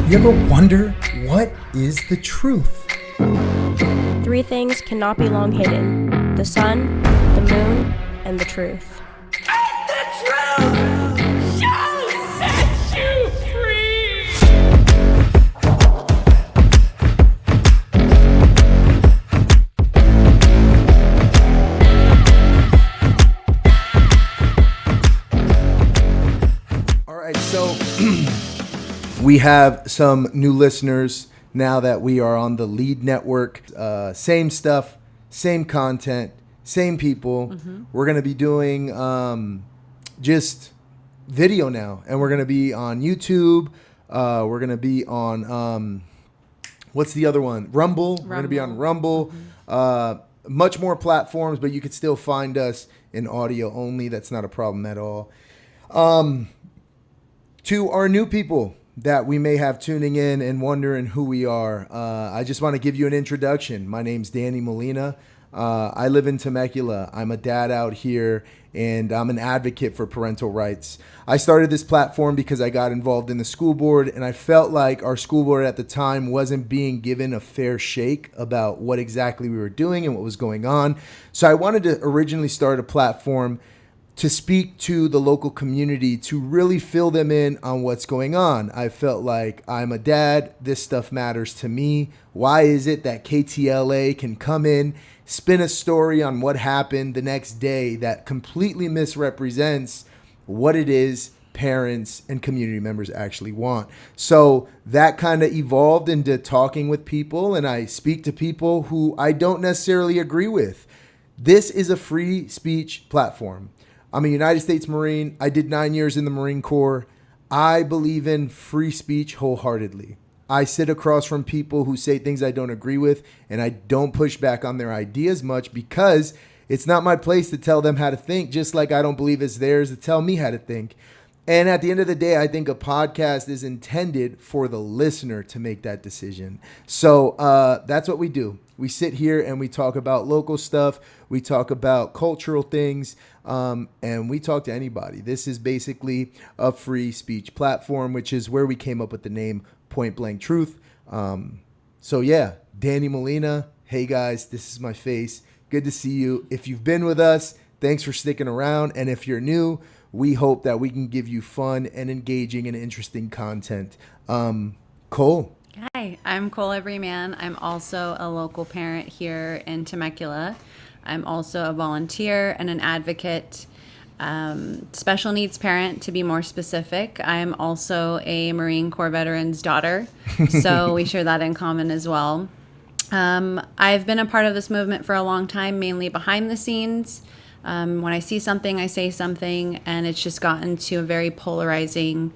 You ever wonder, what is the truth? Three things cannot be long hidden: the sun, the moon, and the truth. And the truth shall set you free! All right, so we have some new listeners now that we are on the Lead Network. Same stuff, same content, same people. We're going to be doing just video now, and we're going to be on YouTube. We're going to be on, what's the other one? Rumble. We're going to be on Rumble. Much more platforms, but you could still find us in audio only. That's not a problem at all. To our new people that we may have tuning in and wondering who we are, I just want to give you an introduction. My name's Danny Molina. I live in Temecula. I'm a dad out here, and I'm an advocate for parental rights. I started this platform because I got involved in the school board, and I felt like our school board at the time wasn't being given a fair shake about what exactly we were doing and what was going on. So I wanted to originally start a platform to speak to the local community, to really fill them in on what's going on. I felt like I'm a dad. This stuff matters to me. Why is it that KTLA can come in, spin a story on what happened the next day that completely misrepresents what it is parents and community members actually want? So that kind of evolved into talking with people, and I speak to people who I don't necessarily agree with. This is a free speech platform. I'm a United States Marine. I did 9 years in the Marine Corps. I believe in free speech wholeheartedly. I sit across from people who say things I don't agree with, and I don't push back on their ideas much because it's not my place to tell them how to think, just like I don't believe it's theirs to tell me how to think. And at the end of the day, I think a podcast is intended for the listener to make that decision. So that's what we do. We sit here and we talk about local stuff. We talk about cultural things, and we talk to anybody. This is basically a free speech platform, which is where we came up with the name Point Blank Truth. So yeah, Danny Molina. Hey guys, this is my face. Good to see you. If you've been with us, thanks for sticking around. And if you're new, we hope that we can give you fun and engaging and interesting content. Cole. Hi, I'm Cole Everyman. I'm also a local parent here in Temecula. I'm also a volunteer and an advocate, special needs parent to be more specific. I'm also a Marine Corps veteran's daughter, so we share that in common as well. I've been a part of this movement for a long time, mainly behind the scenes. When I see something, I say something, and it's just gotten to a very polarizing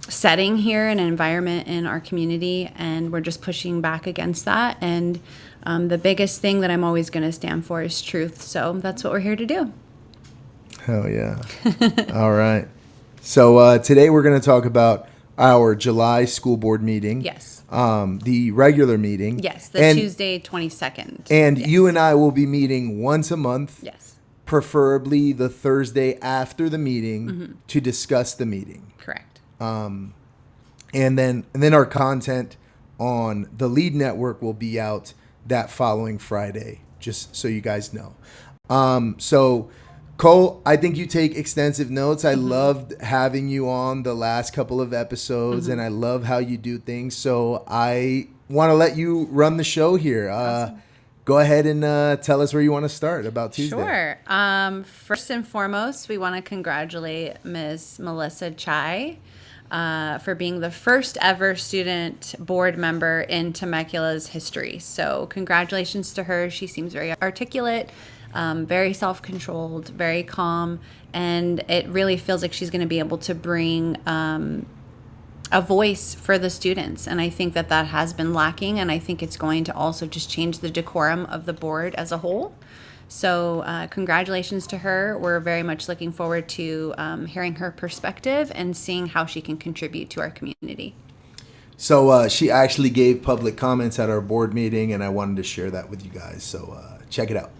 setting here, an environment in our community, and we're just pushing back against that. And the biggest thing that I'm always going to stand for is truth. So that's what we're here to do. Hell yeah. All right. So today we're going to talk about our July school board meeting. Yes. The regular meeting. Yes, the Tuesday 22nd. And yes. You and I will be meeting once a month. Yes. Preferably the Thursday after the meeting to discuss the meeting. Correct. And then our content on the Lead Network will be out that following Friday, just so you guys know. So Cole, I think you take extensive notes. I loved having you on the last couple of episodes, and I love how you do things. So I want to let you run the show here. Awesome. Go ahead and tell us where you want to start about Tuesday. Sure. First and foremost, we want to congratulate Ms. Melissa Chai for being the first ever student board member in Temecula's history. So congratulations to her. She seems very articulate, very self-controlled, very calm, and it really feels like she's going to be able to bring a voice for the students. And I think that has been lacking, and I think it's going to also just change the decorum of the board as a whole. So congratulations to her. We're very much looking forward to hearing her perspective and seeing how she can contribute to our community. So she actually gave public comments at our board meeting, and I wanted to share that with you guys. So check it out.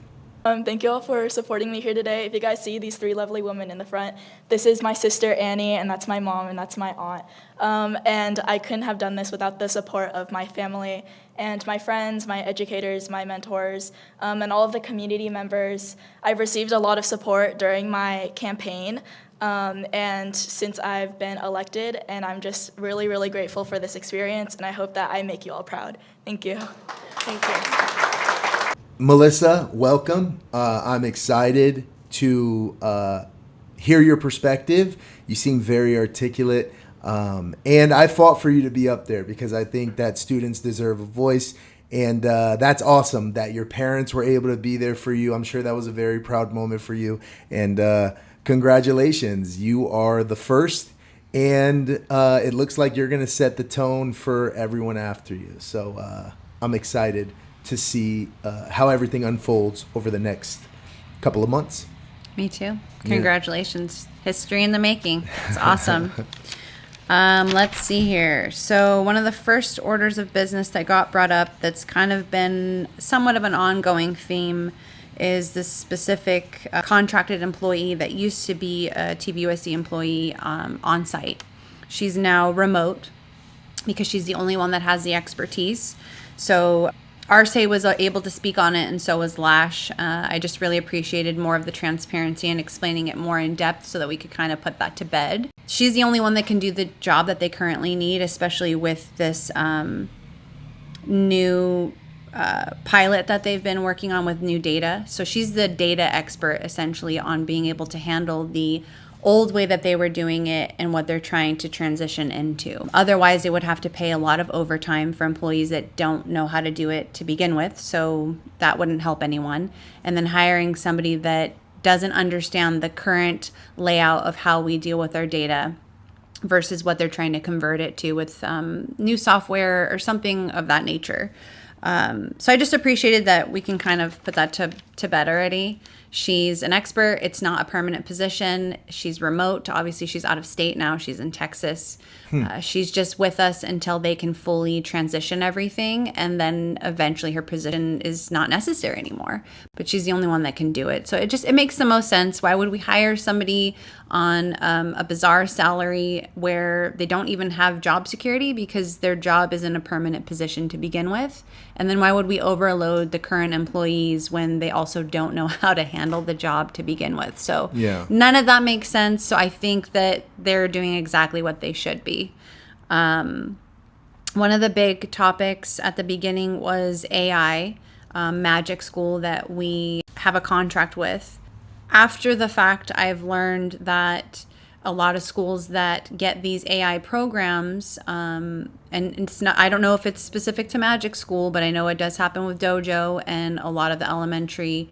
Thank you all for supporting me here today. If you guys see these three lovely women in the front, this is my sister Annie, and that's my mom, and that's my aunt. And I couldn't have done this without the support of my family and my friends, my educators, my mentors, and all of the community members. I've received a lot of support during my campaign, and since I've been elected, and I'm just really, really grateful for this experience, and I hope that I make you all proud. Thank you. Thank you. Melissa, welcome. I'm excited to hear your perspective. You seem very articulate. And I fought for you to be up there because I think that students deserve a voice. And that's awesome that your parents were able to be there for you. I'm sure that was a very proud moment for you. And congratulations. You are the first. And it looks like you're going to set the tone for everyone after you. So I'm excited to see how everything unfolds over the next couple of months. Me too. Congratulations. Yeah. History in the making. It's awesome. Let's see here. So one of the first orders of business that got brought up that's kind of been somewhat of an ongoing theme is this specific contracted employee that used to be a TVUSD employee on site. She's now remote because she's the only one that has the expertise. So Arce was able to speak on it, and so was Lash. I just really appreciated more of the transparency and explaining it more in depth so that we could kind of put that to bed. She's the only one that can do the job that they currently need, especially with this new pilot that they've been working on with new data. So she's the data expert, essentially, on being able to handle the old way that they were doing it and what they're trying to transition into. Otherwise, they would have to pay a lot of overtime for employees that don't know how to do it to begin with, so that wouldn't help anyone. And then hiring somebody that doesn't understand the current layout of how we deal with our data versus what they're trying to convert it to with new software or something of that nature. So I just appreciated that we can kind of put that to bed already. She's an expert. It's not a permanent position. She's remote. Obviously, she's out of state now. She's in Texas. She's just with us until they can fully transition everything. And then eventually her position is not necessary anymore. But she's the only one that can do it. So it makes the most sense. Why would we hire somebody on a bizarre salary where they don't even have job security because their job isn't a permanent position to begin with? And then why would we overload the current employees when they also don't know how to handle the job to begin with? So none of that makes sense. So I think that they're doing exactly what they should be. One of the big topics at the beginning was AI, Magic School, that we have a contract with. After the fact, I've learned that a lot of schools that get these AI programs, and it's not, I don't know if it's specific to Magic School, but I know it does happen with Dojo, and a lot of the elementary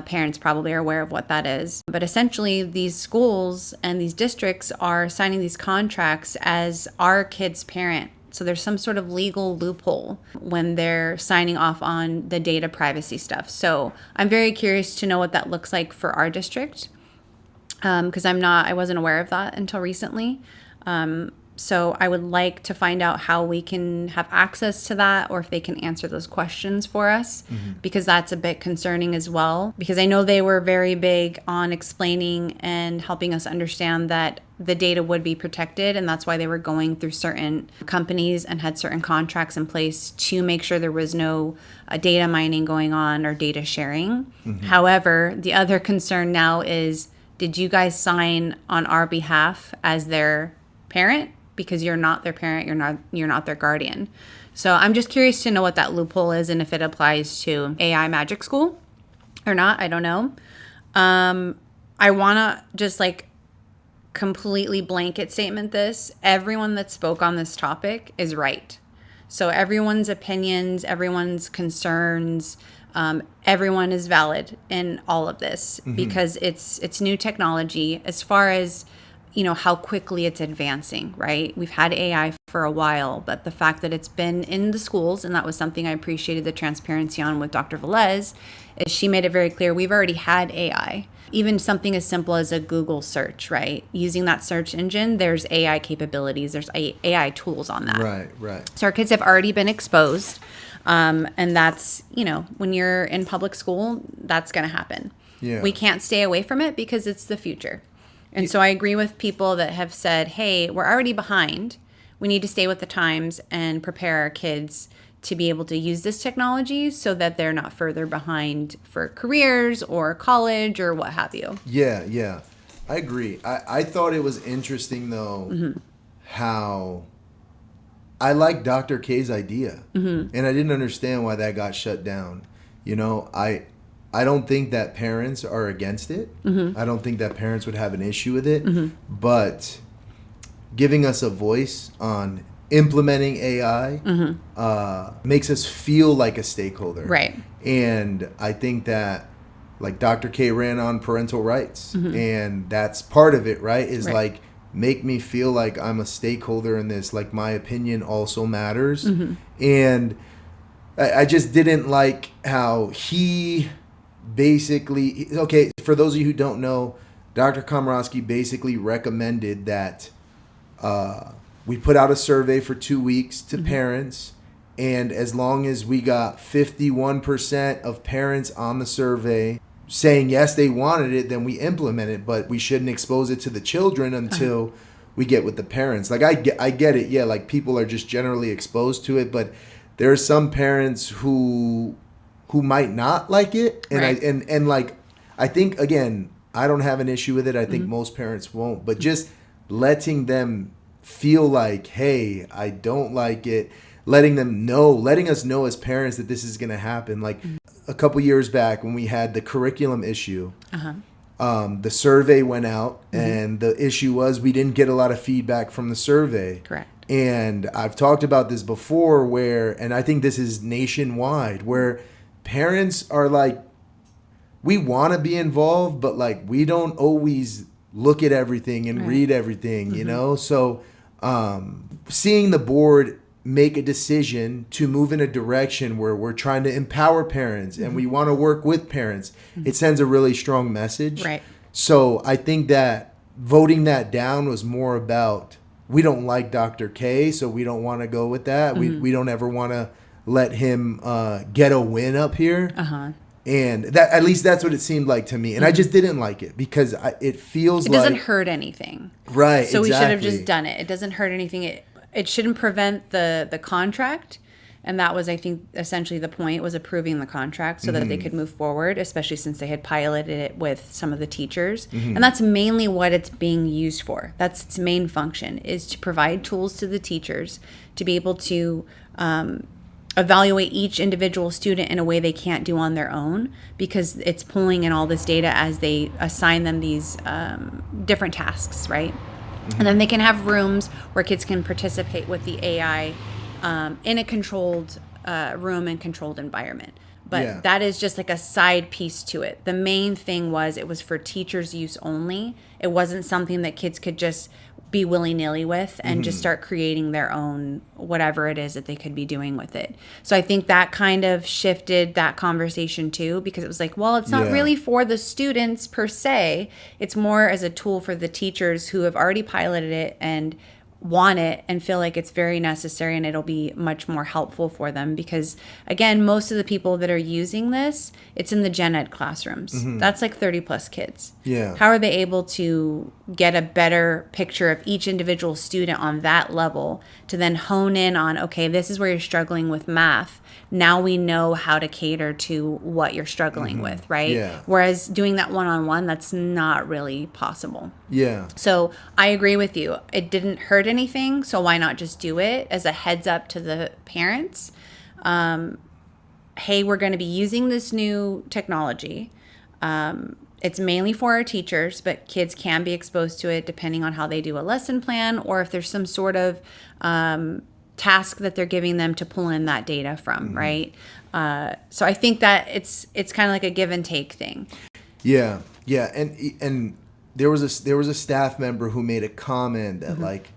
parents probably are aware of what that is. But essentially, these schools and these districts are signing these contracts as our kid's parent. So there's some sort of legal loophole when they're signing off on the data privacy stuff. So I'm very curious to know what that looks like for our district. Because I wasn't aware of that until recently. So I would like to find out how we can have access to that, or if they can answer those questions for us, because that's a bit concerning as well. Because I know they were very big on explaining and helping us understand that the data would be protected, and that's why they were going through certain companies and had certain contracts in place to make sure there was no data mining going on or data sharing. However, the other concern now is, did you guys sign on our behalf as their parent? Because you're not their parent, you're not their guardian. So I'm just curious to know what that loophole is and if it applies to AI Magic School or not. I don't know. I want to just completely blanket statement this. Everyone that spoke on this topic is right. So everyone's opinions, everyone's concerns, everyone is valid in all of this because it's new technology. As far as how quickly it's advancing, right? We've had AI for a while, but the fact that it's been in the schools, and that was something I appreciated the transparency on with Dr. Velez, is she made it very clear we've already had AI. Even something as simple as a Google search, right? Using that search engine, there's AI capabilities, there's AI tools on that. Right. So our kids have already been exposed. And that's, when you're in public school, that's going to happen. Yeah. We can't stay away from it because it's the future. And so I agree with people that have said, hey, we're already behind. We need to stay with the times and prepare our kids to be able to use this technology so that they're not further behind for careers or college or what have you. Yeah. I agree. I thought it was interesting, though, how I like Dr. K's idea. And I didn't understand why that got shut down. I don't think that parents are against it. I don't think that parents would have an issue with it. But giving us a voice on implementing AI makes us feel like a stakeholder. Right. And I think that, like, Dr. K ran on parental rights, and that's part of it, right? Is like, make me feel like I'm a stakeholder in this, like my opinion also matters. And I just didn't like how he basically, okay, for those of you who don't know, Dr. Komorowski basically recommended that we put out a survey for 2 weeks to parents, and as long as we got 51% of parents on the survey saying yes, they wanted it, then we implement it, but we shouldn't expose it to the children until we get with the parents. Like, I get it, yeah, like, people are just generally exposed to it, but there are some parents who might not like it, and Right. like, I think, again, I don't have an issue with it. I think most parents won't, but just letting them feel like, hey, I don't like it, letting us know as parents that this is going to happen. Like, a couple years back when we had the curriculum issue, the survey went out, and the issue was we didn't get a lot of feedback from the survey. Correct. And I've talked about this before and I think this is nationwide, where parents are like, we want to be involved, but like, we don't always look at everything and read everything, So seeing the board make a decision to move in a direction where we're trying to empower parents and we want to work with parents, it sends a really strong message. Right. So I think that voting that down was more about, we don't like Dr. K, so we don't want to go with that. We don't ever want to let him get a win up here. And that, at least that's what it seemed like to me. And I just didn't like it because it feels It like... doesn't hurt anything. Right, So we should have exactly. just done it. It doesn't hurt anything. It shouldn't prevent the contract. And that was, I think, essentially the point, was approving the contract so that they could move forward, especially since they had piloted it with some of the teachers. And that's mainly what it's being used for. That's its main function, is to provide tools to the teachers to be able to evaluate each individual student in a way they can't do on their own, because it's pulling in all this data as they assign them these different tasks, right? And then they can have rooms where kids can participate with the AI in a controlled room and controlled environment. But that is just like a side piece to it. The main thing was, it was for teachers' use only. It wasn't something that kids could just be willy-nilly with and just start creating their own whatever it is that they could be doing with it. So I think that kind of shifted that conversation too, because it was like, well, it's not really for the students per se. It's more as a tool for the teachers who have already piloted it and want it and feel like it's very necessary, and it'll be much more helpful for them, because again, most of the people that are using this, it's in the gen ed classrooms. That's like 30 plus kids. How are they able to get a better picture of each individual student on that level to then hone in on, okay, this is where you're struggling with math. Now we know how to cater to what you're struggling with, right? Whereas doing that one-on-one, that's not really possible. So I agree with you. It didn't hurt anything, so why not just do it as a heads up to the parents? Hey, we're going to be using this new technology. It's mainly for our teachers, but kids can be exposed to it depending on how they do a lesson plan, or if there's some sort of task that they're giving them to pull in that data from, right? So I think that it's kind of like a give and take thing. And there was a staff member who made a comment that like,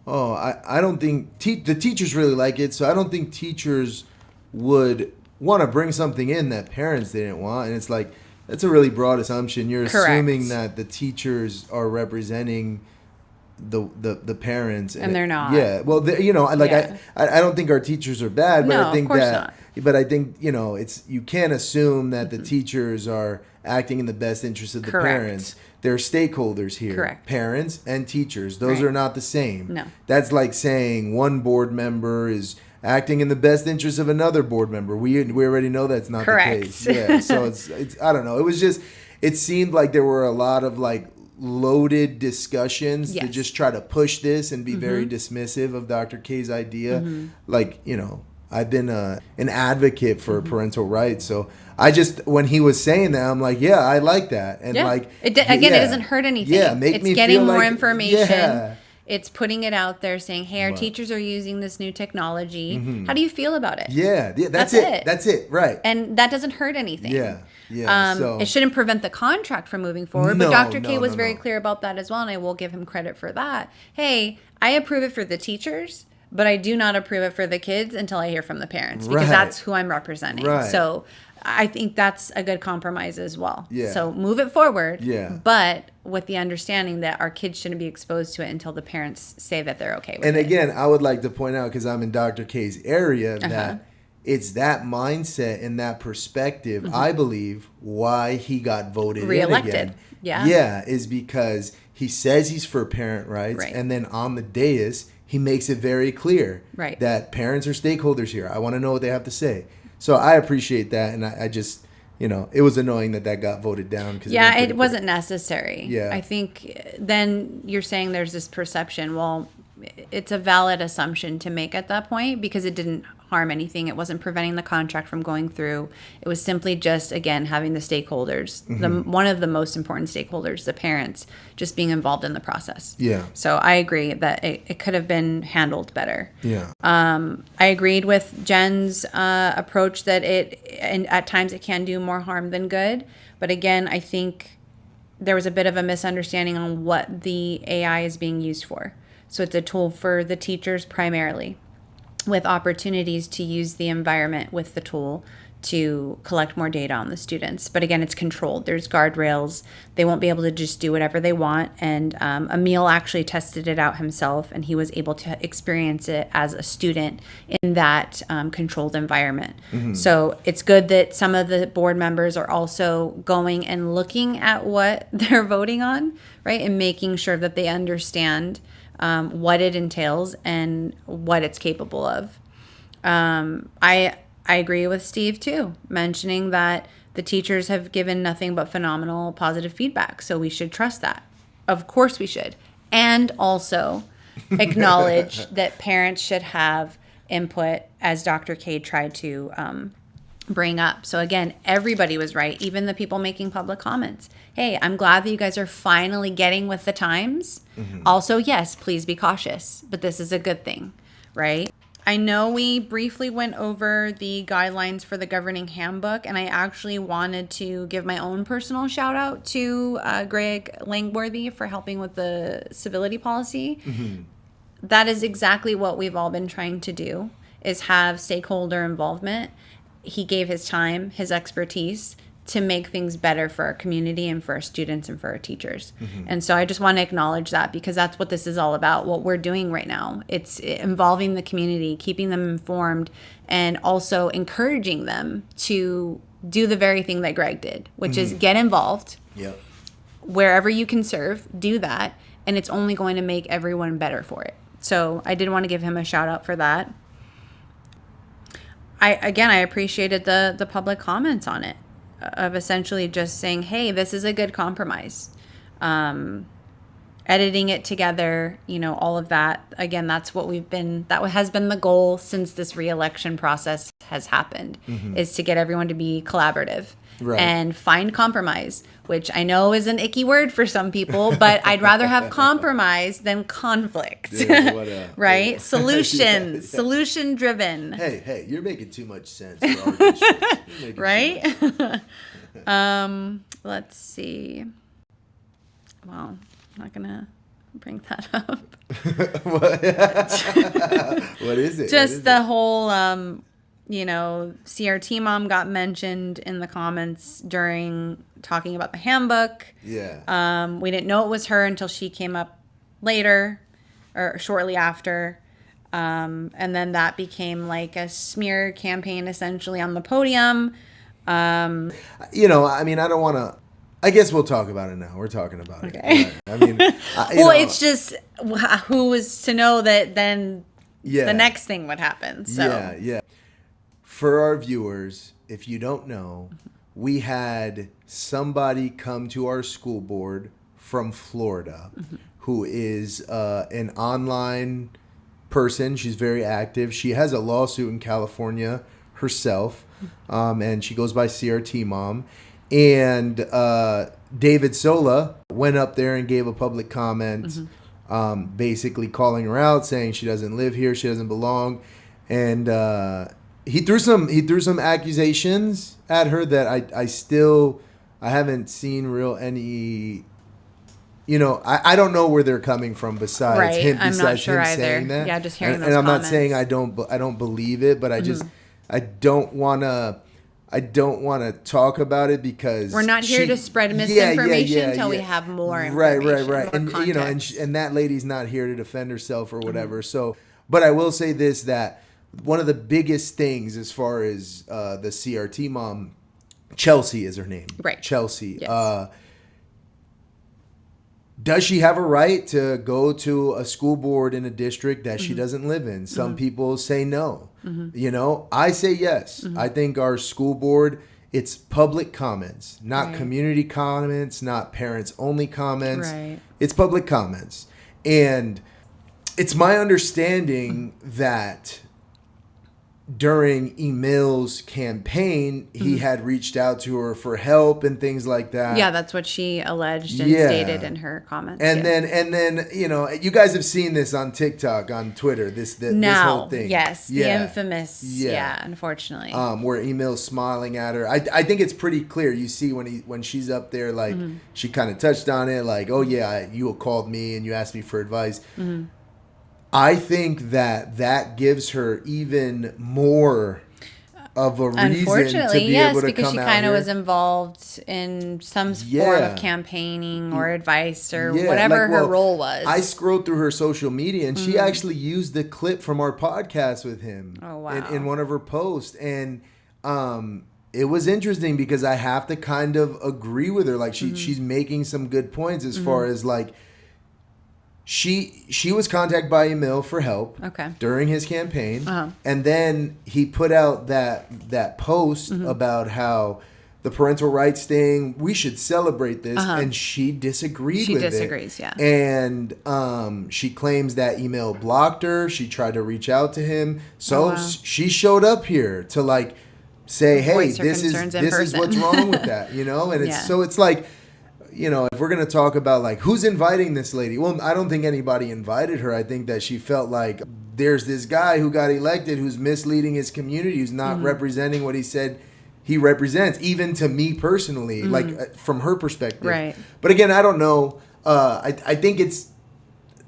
oh, I don't think the teachers really like it, so I don't think teachers would want to bring something in that parents didn't want. And it's like, that's a really broad assumption. You're Correct. assuming that the teachers are representing the parents, And they're not. Yeah, well, you know, like Yeah. I don't think our teachers are bad, but No, I of think course that, not. but I think, you know, it's, you can't assume that the teachers are acting in the best interest of the Correct. parents. There are stakeholders here, Correct. parents and teachers. Those Right. are not the same. No. That's like saying one board member is acting in the best interest of another board member. We already know that's not Correct. the case. Yeah, so it's I don't know. It was just, it seemed like there were a lot of like loaded discussions to Yes. just try to push this and be very dismissive of Dr. K's idea. Like, you know, I've been an advocate for parental rights, so I just, when he was saying that, I'm like, yeah, I like that, and Yeah. like Again, it doesn't hurt anything. Yeah, make it's me getting feel more like, information. Yeah. It's putting it out there saying, hey, our Right. teachers are using this new technology. How do you feel about it? Yeah, that's That's it. it. That's it. Right. And that doesn't hurt anything. Yeah. Yeah. So It shouldn't prevent the contract from moving forward, No, but Dr. K no, was no, very no. clear about that as well, and I will give him credit for that. Hey, I approve it for the teachers, but I do not approve it for the kids until I hear from the parents, because Right. that's who I'm representing. Right. So I think that's a good compromise as well. Yeah. So move it forward, Yeah. but with the understanding that our kids shouldn't be exposed to it until the parents say that they're okay with And it. again, I would like to point out, because I'm in Dr. K's area, Uh-huh. that it's that mindset and that perspective, Mm-hmm. I believe, why he got voted Reelected. in again. Yeah. Yeah, is because he says he's for parent rights, Right. and then on the dais, he makes it very clear Right. that parents are stakeholders here. I want to know what they have to say. So I appreciate that, and I just, you know, it was annoying that got voted down. Cause Yeah, went it pretty wasn't necessary. Yeah. I think then you're saying there's this perception. Well, it's a valid assumption to make at that point, because it didn't harm anything. It wasn't preventing the contract from going through. It was simply just, again, having the stakeholders, one of the most important stakeholders, the parents, just being involved in the process. Yeah. So I agree that it could have been handled better. Yeah. I agreed with Jen's approach that and at times it can do more harm than good. But again, I think there was a bit of a misunderstanding on what the AI is being used for. So it's a tool for the teachers primarily, with opportunities to use the environment with the tool to collect more data on the students. But again, it's controlled. There's guardrails. They won't be able to just do whatever they want. And Emil actually tested it out himself, and he was able to experience it as a student in that controlled environment. So it's good that some of the board members are also going and looking at what they're voting on, right? And making sure that they understand what it entails and what it's capable of. I agree with Steve too, mentioning that the teachers have given nothing but phenomenal positive feedback. So we should trust that. Of course we should. And also acknowledge that parents should have input, as Dr. K tried to bring up. So again, everybody was right, even the people making public comments. Hey, I'm glad that you guys are finally getting with the times. Also, yes, please be cautious, but this is a good thing, right? I know we briefly went over the guidelines for the governing handbook, and I actually wanted to give my own personal shout out to Greg Langworthy for helping with the civility policy. That is exactly what we've all been trying to do, is have stakeholder involvement. He gave his time, his expertise to make things better for our community and for our students and for our teachers. And so I just want to acknowledge that, because that's what this is all about, what we're doing right now. It's involving the community, keeping them informed, and also encouraging them to do the very thing that Greg did, which is get involved. Yep. Wherever you can serve, do that, and it's only going to make everyone better for it. So I did want to give him a shout out for that. I appreciated the public comments on it, of essentially just saying, hey, this is a good compromise. Editing it together, all of that. Again, that has been the goal since this re-election process has happened, is to get everyone to be collaborative. Right. And find compromise, which I know is an icky word for some people, but I'd rather have compromise than conflict. Yeah, right? Solutions, solution driven. Hey, you're making too much sense for our district. Right? Let's see. Well, I'm not gonna bring that up. What is it? Just the whole CRT mom got mentioned in the comments during talking about the handbook. Yeah. We didn't know it was her until she came up later or shortly after. And then that became like a smear campaign essentially on the podium. You know, I mean, I don't want to. I guess we'll talk about it now. We're talking about it. Okay. Right. I mean, well, it's just who was to know that then yeah. the next thing would happen. So. Yeah, yeah. For our viewers, if you don't know, we had somebody come to our school board from Florida who is an online person. She's very active. She has a lawsuit in California herself, and she goes by CRT Mom. And David Sola went up there and gave a public comment, basically calling her out, saying she doesn't live here, she doesn't belong, and he threw some accusations at her that I haven't seen any. You know, I don't know where they're coming from besides him. I'm not sure him either. saying that. Yeah, just hearing those and I'm comments. not saying I don't believe it, but I don't want to talk about it because we're not here to spread misinformation until we have more information. Right. And more you know, context. and that lady's not here to defend herself or whatever. So, but I will say this, that one of the biggest things as far as the CRT Mom, Chelsea is her name. Right. Chelsea. Yes. Does she have a right to go to a school board in a district that she doesn't live in? Some people say no. You know, I say yes. I think our school board, it's public comments, not community comments, not parents only comments. Right. It's public comments. And it's my understanding that during Emil's campaign, he had reached out to her for help and things like that. Yeah, that's what she alleged and stated in her comments. And then, you know, you guys have seen this on TikTok, on Twitter, this whole thing. Yes, the infamous, unfortunately. Where Emil's smiling at her. I think it's pretty clear. You see when she's up there, like, she kind of touched on it, like, oh yeah, you called me and you asked me for advice. I think that gives her even more of a reason to be able to come out here. Yes, because she kind of was involved in some form of campaigning or advice or whatever her role was. I scrolled through her social media and she actually used the clip from our podcast with him in one of her posts. And it was interesting because I have to kind of agree with her. Like she's making some good points as far as like, She was contacted by Emil for help during his campaign, and then he put out that post about how the parental rights thing, we should celebrate this, and she disagreed with it. She disagrees, and she claims that Emil blocked her. She tried to reach out to him, so she showed up here to like say, hey, this is what's wrong with that, you know, and it's like. You know, if we're going to talk about like who's inviting this lady, well, I don't think anybody invited her. I think that she felt like there's this guy who got elected who's misleading his community, who's not representing what he said he represents, even to me personally, like from her perspective. Right. But again, I don't know. I think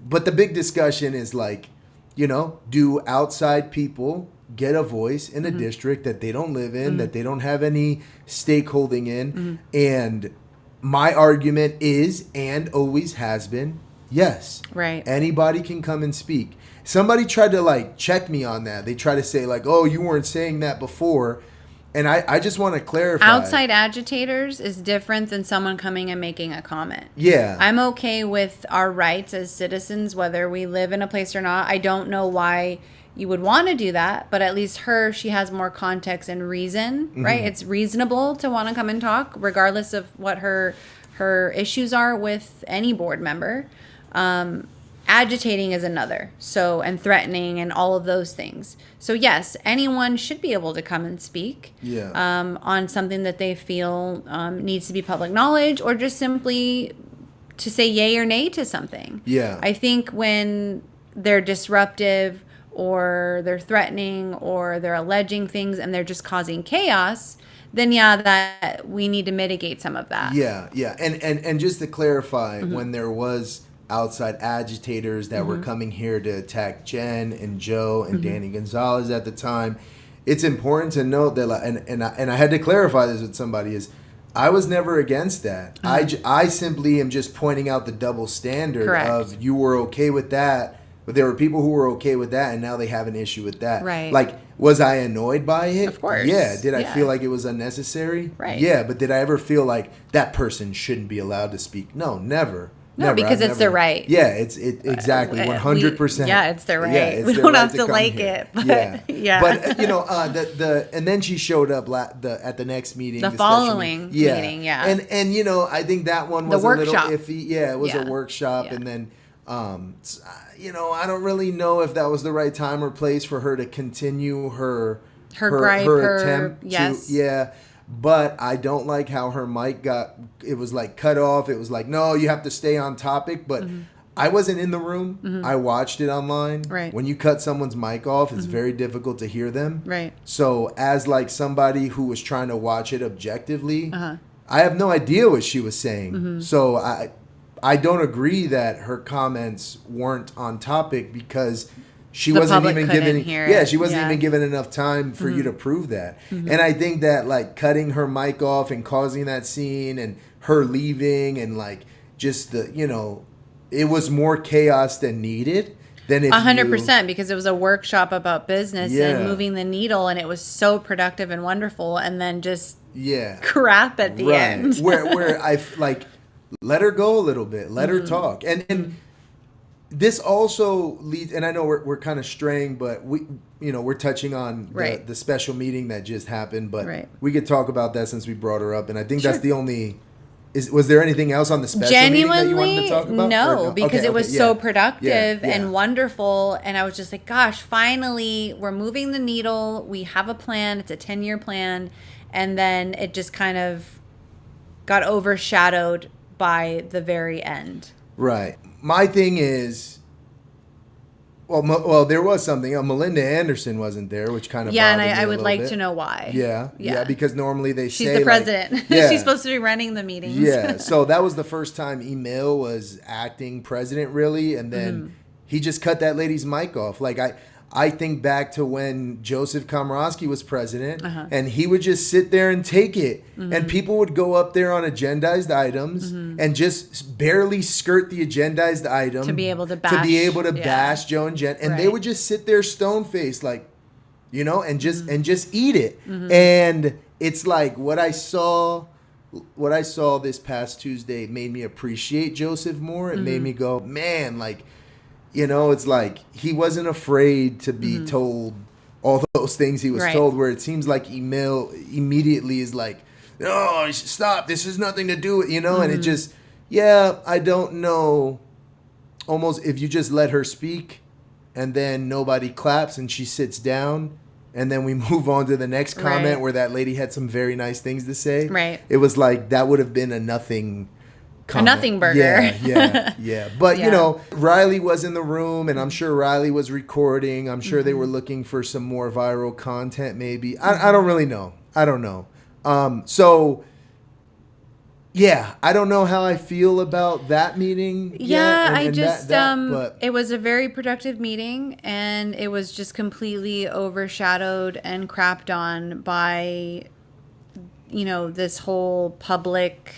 but the big discussion is like, you know, do outside people get a voice in a district that they don't live in, that they don't have any stakeholding in, and my argument is, and always has been, yes. Right. Anybody can come and speak. Somebody tried to like check me on that. They try to say like, oh, you weren't saying that before. And I just want to clarify. Outside agitators is different than someone coming and making a comment. Yeah. I'm okay with our rights as citizens, whether we live in a place or not. I don't know why you would want to do that, but at least she has more context and reason, right? It's reasonable to want to come and talk, regardless of what her issues are with any board member. Agitating is another, and threatening and all of those things. So yes, anyone should be able to come and speak on something that they feel needs to be public knowledge, or just simply to say yay or nay to something. Yeah. I think when they're disruptive, or they're threatening, or they're alleging things and they're just causing chaos, then that we need to mitigate some of that. Yeah. And just to clarify, when there was outside agitators that were coming here to attack Jen and Joe and Danny Gonzalez at the time, it's important to note that, and I had to clarify this with somebody, is I was never against that. I simply am just pointing out the double standard Correct. of you were okay with that, but there were people who were okay with that, and now they have an issue with that. Right. Like, was I annoyed by it? Of course. Yeah. Did I Yeah. feel like it was unnecessary? Right. Yeah, but did I ever feel like that person shouldn't be allowed to speak? No, never. No, Never. because I've it's their never- right. Yeah, it's exactly 100%. Yeah, it's their right. Yeah, it's We their don't right have to come like here. it, but yeah, yeah. But the and then she showed up at the next meeting, The special following meeting, yeah. And I think that one The was a workshop. little iffy. Yeah, it was Yeah. a workshop, Yeah. and then I don't really know if that was the right time or place for her to continue her gripe, her attempt yes. to But I don't like how her mic it was like cut off. It was like, no, you have to stay on topic. But I wasn't in the room. I watched it online. Right. When you cut someone's mic off, it's very difficult to hear them. Right. So as like somebody who was trying to watch it objectively, I have no idea what she was saying. So I don't agree that her comments weren't on topic because she The wasn't public even couldn't given hear yeah it. she wasn't Yeah. even given enough time for you to prove that. And I think that like cutting her mic off and causing that scene and her leaving and like just it was more chaos than needed than if 100%, because it was a workshop about business Yeah. and moving the needle, and it was so productive and wonderful, and then just yeah crap at the end. where I like let her go a little bit, let her talk, and this also leads, and I know we're kind of straying, but we're touching on Right. the special meeting that just happened, but Right. we could talk about that since we brought her up, and I think Sure. that's the only. Was there anything else on the special meeting that you wanted to talk about? no, Or because Okay, it was okay, so yeah. productive Yeah, yeah. and wonderful, and I was just like, gosh, finally we're moving the needle. We have a plan. It's a 10-year plan, and then it just kind of got overshadowed by the very end. Right. My thing is, well, there was something. Melinda Anderson wasn't there, which kind of Yeah, and bothered me I a would little like bit. to know why. Yeah, because normally they She's say the like- president. yeah. She's supposed to be running the meetings. Yeah, so that was the first time Emil was acting president, really, and then he just cut that lady's mic off. Like I think back to when Joseph Komorowski was president, and he would just sit there and take it, and people would go up there on agendized items and just barely skirt the agendized item To be able to bash bash. Joe and Jen, and they Right. would just sit there stone faced, like, and just eat it, and it's like what I saw this past Tuesday made me appreciate Joseph more. It made me go, man, like, it's like he wasn't afraid to be told all those things he was Right. told, where it seems like Emil immediately is like, no, stop, this has nothing to do with, and it just, I don't know, almost if you just let her speak and then nobody claps and she sits down, and then we move on to the next comment Right. where that lady had some very nice things to say. Right. It was like that would have been a nothing comment. nothing burger. Yeah. But, Yeah. Riley was in the room, and I'm sure Riley was recording. I'm sure they were looking for some more viral content, maybe. I don't really know. I don't know. I don't know how I feel about that meeting. Yeah, yet, and but it was a very productive meeting, and it was just completely overshadowed and crapped on by, this whole public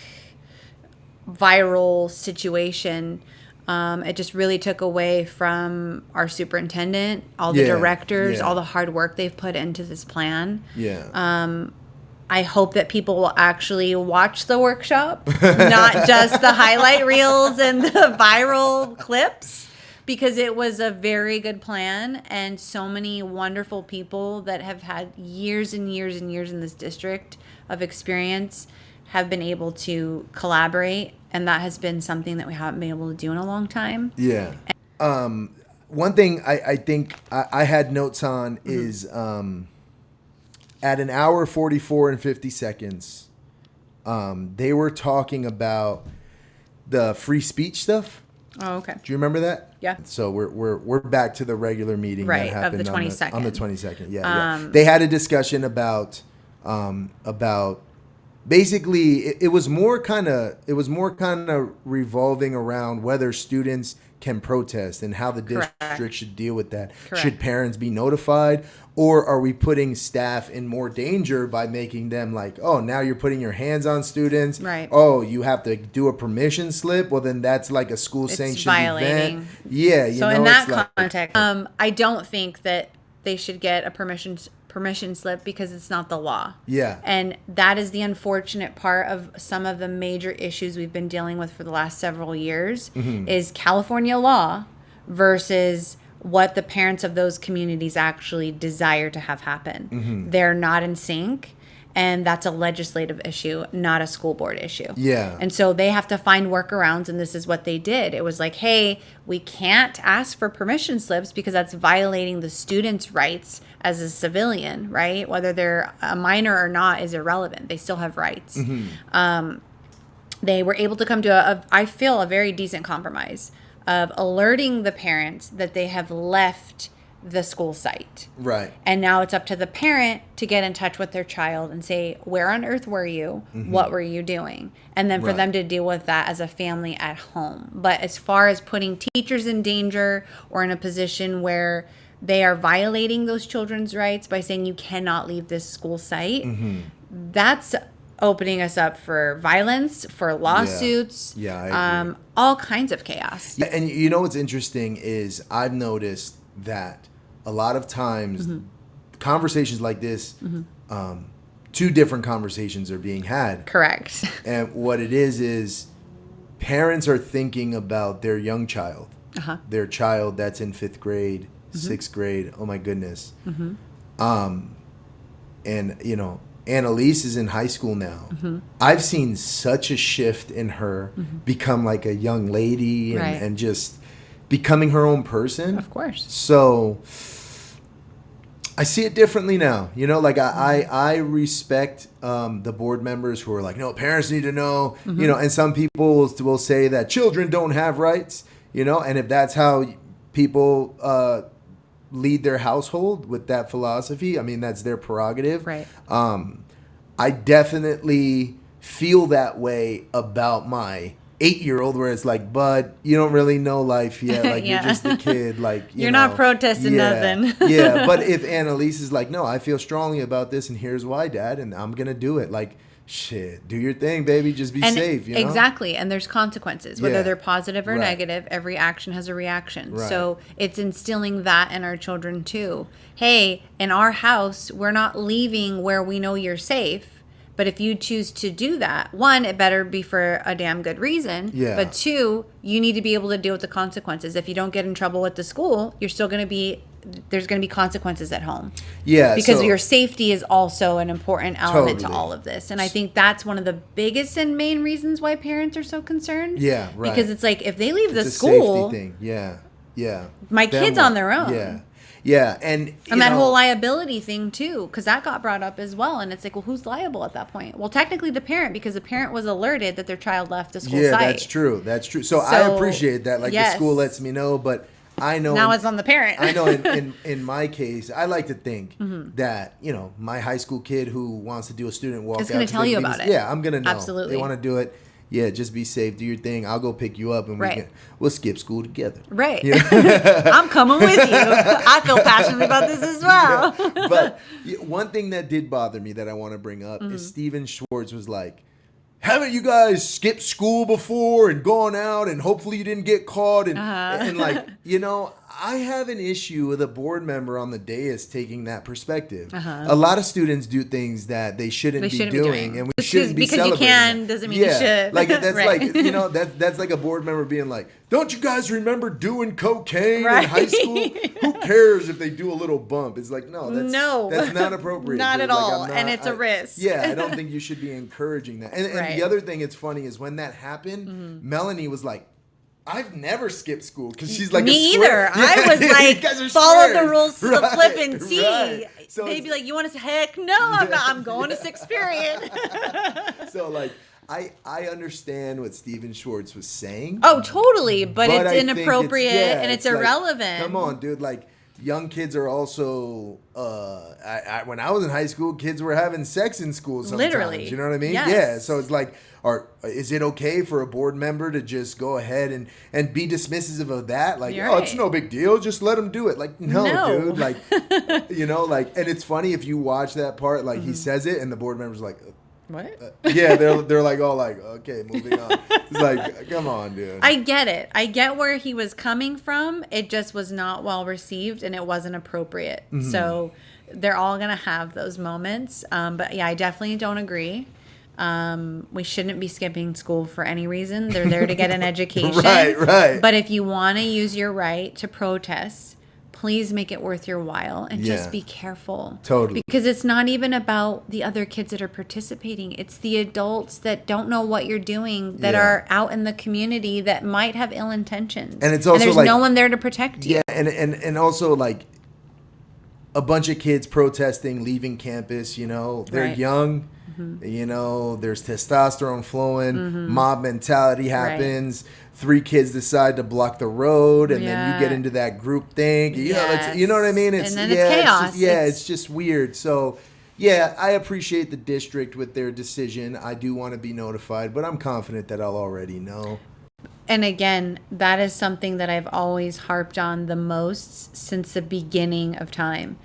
viral situation. It just really took away from our superintendent, all the Yeah, directors, yeah. all the hard work they've put into this plan. yeah. I hope that people will actually watch the workshop, not just the highlight reels and the viral clips, because it was a very good plan, and so many wonderful people that have had years and years and years in this district of experience have been able to collaborate, and that has been something that we haven't been able to do in a long time. Yeah. One thing I think I had notes on is at an hour 44 and 50 seconds, they were talking about the free speech stuff. Oh, okay. Do you remember that? Yeah. So we're back to the regular meeting Right, that of the happened 22nd. on the 22nd. Yeah. They had a discussion about basically it was more kind of revolving around whether students can protest and how the district should deal with that. Correct. Should parents be notified, or are we putting staff in more danger by making them like, oh, now you're putting your hands on students, Right. oh, you have to do a permission slip, well then that's like a school sanctioned violating. event. Yeah, So in that context, I don't think that they should get a permission slip because it's not the law. Yeah. And that is the unfortunate part of some of the major issues we've been dealing with for the last several years is California law versus what the parents of those communities actually desire to have happen. They're not in sync. And that's a legislative issue, not a school board issue. Yeah. And so they have to find workarounds, and this is what they did. It was like, hey, we can't ask for permission slips because that's violating the student's rights as a civilian, right? Whether they're a minor or not is irrelevant. They still have rights. They were able to come to, I feel, a very decent compromise of alerting the parents that they have left the school site. Right. And now it's up to the parent to get in touch with their child and say, where on earth were you? What were you doing? And then for them to deal with that as a family at home. But as far as putting teachers in danger or in a position where they are violating those children's rights by saying you cannot leave this school site, that's opening us up for violence, for lawsuits, I agree. all kinds of chaos. Yeah, and you know what's interesting is I've noticed that a lot of times conversations like this, two different conversations are being had. Correct. And what it is parents are thinking about their young child, their child that's in 5th grade, 6th grade. Oh my goodness. And you know, Annalise is in high school now. I've seen such a shift in her become like a young lady and just becoming her own person. Of course. So I see it differently now. You know, like I respect the board members who are like, no, parents need to know, you know, and some people will say that children don't have rights, you know, and if that's how people lead their household with that philosophy, I mean, that's their prerogative. Right. I definitely feel that way about my 8-year-old, where it's like, bud, you don't really know life yet. Like, you're just a kid. Like, you're not protesting nothing. Yeah. But if Annalise is like, no, I feel strongly about this, and here's why, Dad, and I'm going to do it. Like, shit, do your thing, baby. Just be safe. You know? Exactly. And there's consequences, whether they're positive or Right. negative. Every action has a reaction. Right. So it's instilling that in our children too. Hey, in our house, we're not leaving where we know you're safe. But if you choose to do that, one, it better be for a damn good reason. Yeah. But two, you need to be able to deal with the consequences. If you don't get in trouble with the school, you're still going to be, there's going to be consequences at home. Yeah. Because so, your safety is also an important element Totally. to all of this. And I think that's one of the biggest and main reasons why parents are so concerned. Yeah, right. Because it's like, if they leave the it's a school, safety thing. Yeah. Yeah. my Them kid's one- on their own. Yeah. Yeah. And that know, whole liability thing too, because that got brought up as well. And it's like, well, who's liable at that point? Well, technically the parent, because the parent was alerted that their child left the school yeah, site. that's true. That's true. So I appreciate that. Like, yes. the school lets me know, but I know Now it's on the parent. I know in my case, I like to think that, you know, my high school kid who wants to do a student walkout. Is gonna tell you about it. Yeah, I'm going to know. Absolutely. They want to do it. Yeah, just be safe. Do your thing. I'll go pick you up and Right. we'll skip school together. Right. You know? I'm coming with you. I feel passionate about this as well. But one thing that did bother me that I want to bring up is Steven Schwartz was like, haven't you guys skipped school before and gone out and hopefully you didn't get caught? And like, you know, I have an issue with a board member on the dais taking that perspective. A lot of students do things that they shouldn't be doing, and we shouldn't be because celebrating. you can that. doesn't mean you should. Like, that's Right. like, you know, that's like a board member being like, don't you guys remember doing cocaine Right. in high school? Who cares if they do a little bump? It's like, no, that's not appropriate. Not dude. at Like, all, and it's a risk. Yeah, I don't think you should be encouraging that. And Right. the other thing that's funny is when that happened, Melanie was like, I've never skipped school because she's like Me a square. either. I was You like, guys are follow the squares. rules to the Right, flippin' T. right. So They'd it's- be like, you want to say, heck no, I'm not. I'm going to 6th period. So like, I understand what Steven Schwartz was saying. Oh, totally. But it's I think inappropriate and it's like, irrelevant. come on, dude. Like, young kids are also when I was in high school, kids were having sex in school sometimes. Literally. You know what I mean? Yes. Yeah. So it's like, is it okay for a board member to just go ahead and be dismissive of that? Like, You're it's right. no big deal. Just let them do it. Like, no. Dude. Like, and it's funny if you watch that part, like he says it and the board member's like, What? yeah, they're like all like, okay, moving on. It's like, come on, dude. I get it. I get where he was coming from. It just was not well received and it wasn't appropriate. Mm-hmm. So they're all going to have those moments. But yeah, I definitely don't agree. We shouldn't be skipping school for any reason. They're there to get an education. Right. But if you want to use your right to protest, please make it worth your while and just Yeah. be careful. Totally. Because it's not even about the other kids that are participating. It's the adults that don't know what you're doing, that Yeah. are out in the community that might have ill intentions. And it's also there's like- no one there to protect you. Yeah, and also like a bunch of kids protesting, leaving campus, they're Right. young, there's testosterone flowing, mob mentality happens. 3 kids decide to block the road, and then you get Yeah. into that group thing. Yes. You know what I mean? And then it's chaos. It's just weird. So, yeah, I appreciate the district with their decision. I do want to be notified, but I'm confident that I'll already know. And again, that is something that I've always harped on the most since the beginning of time.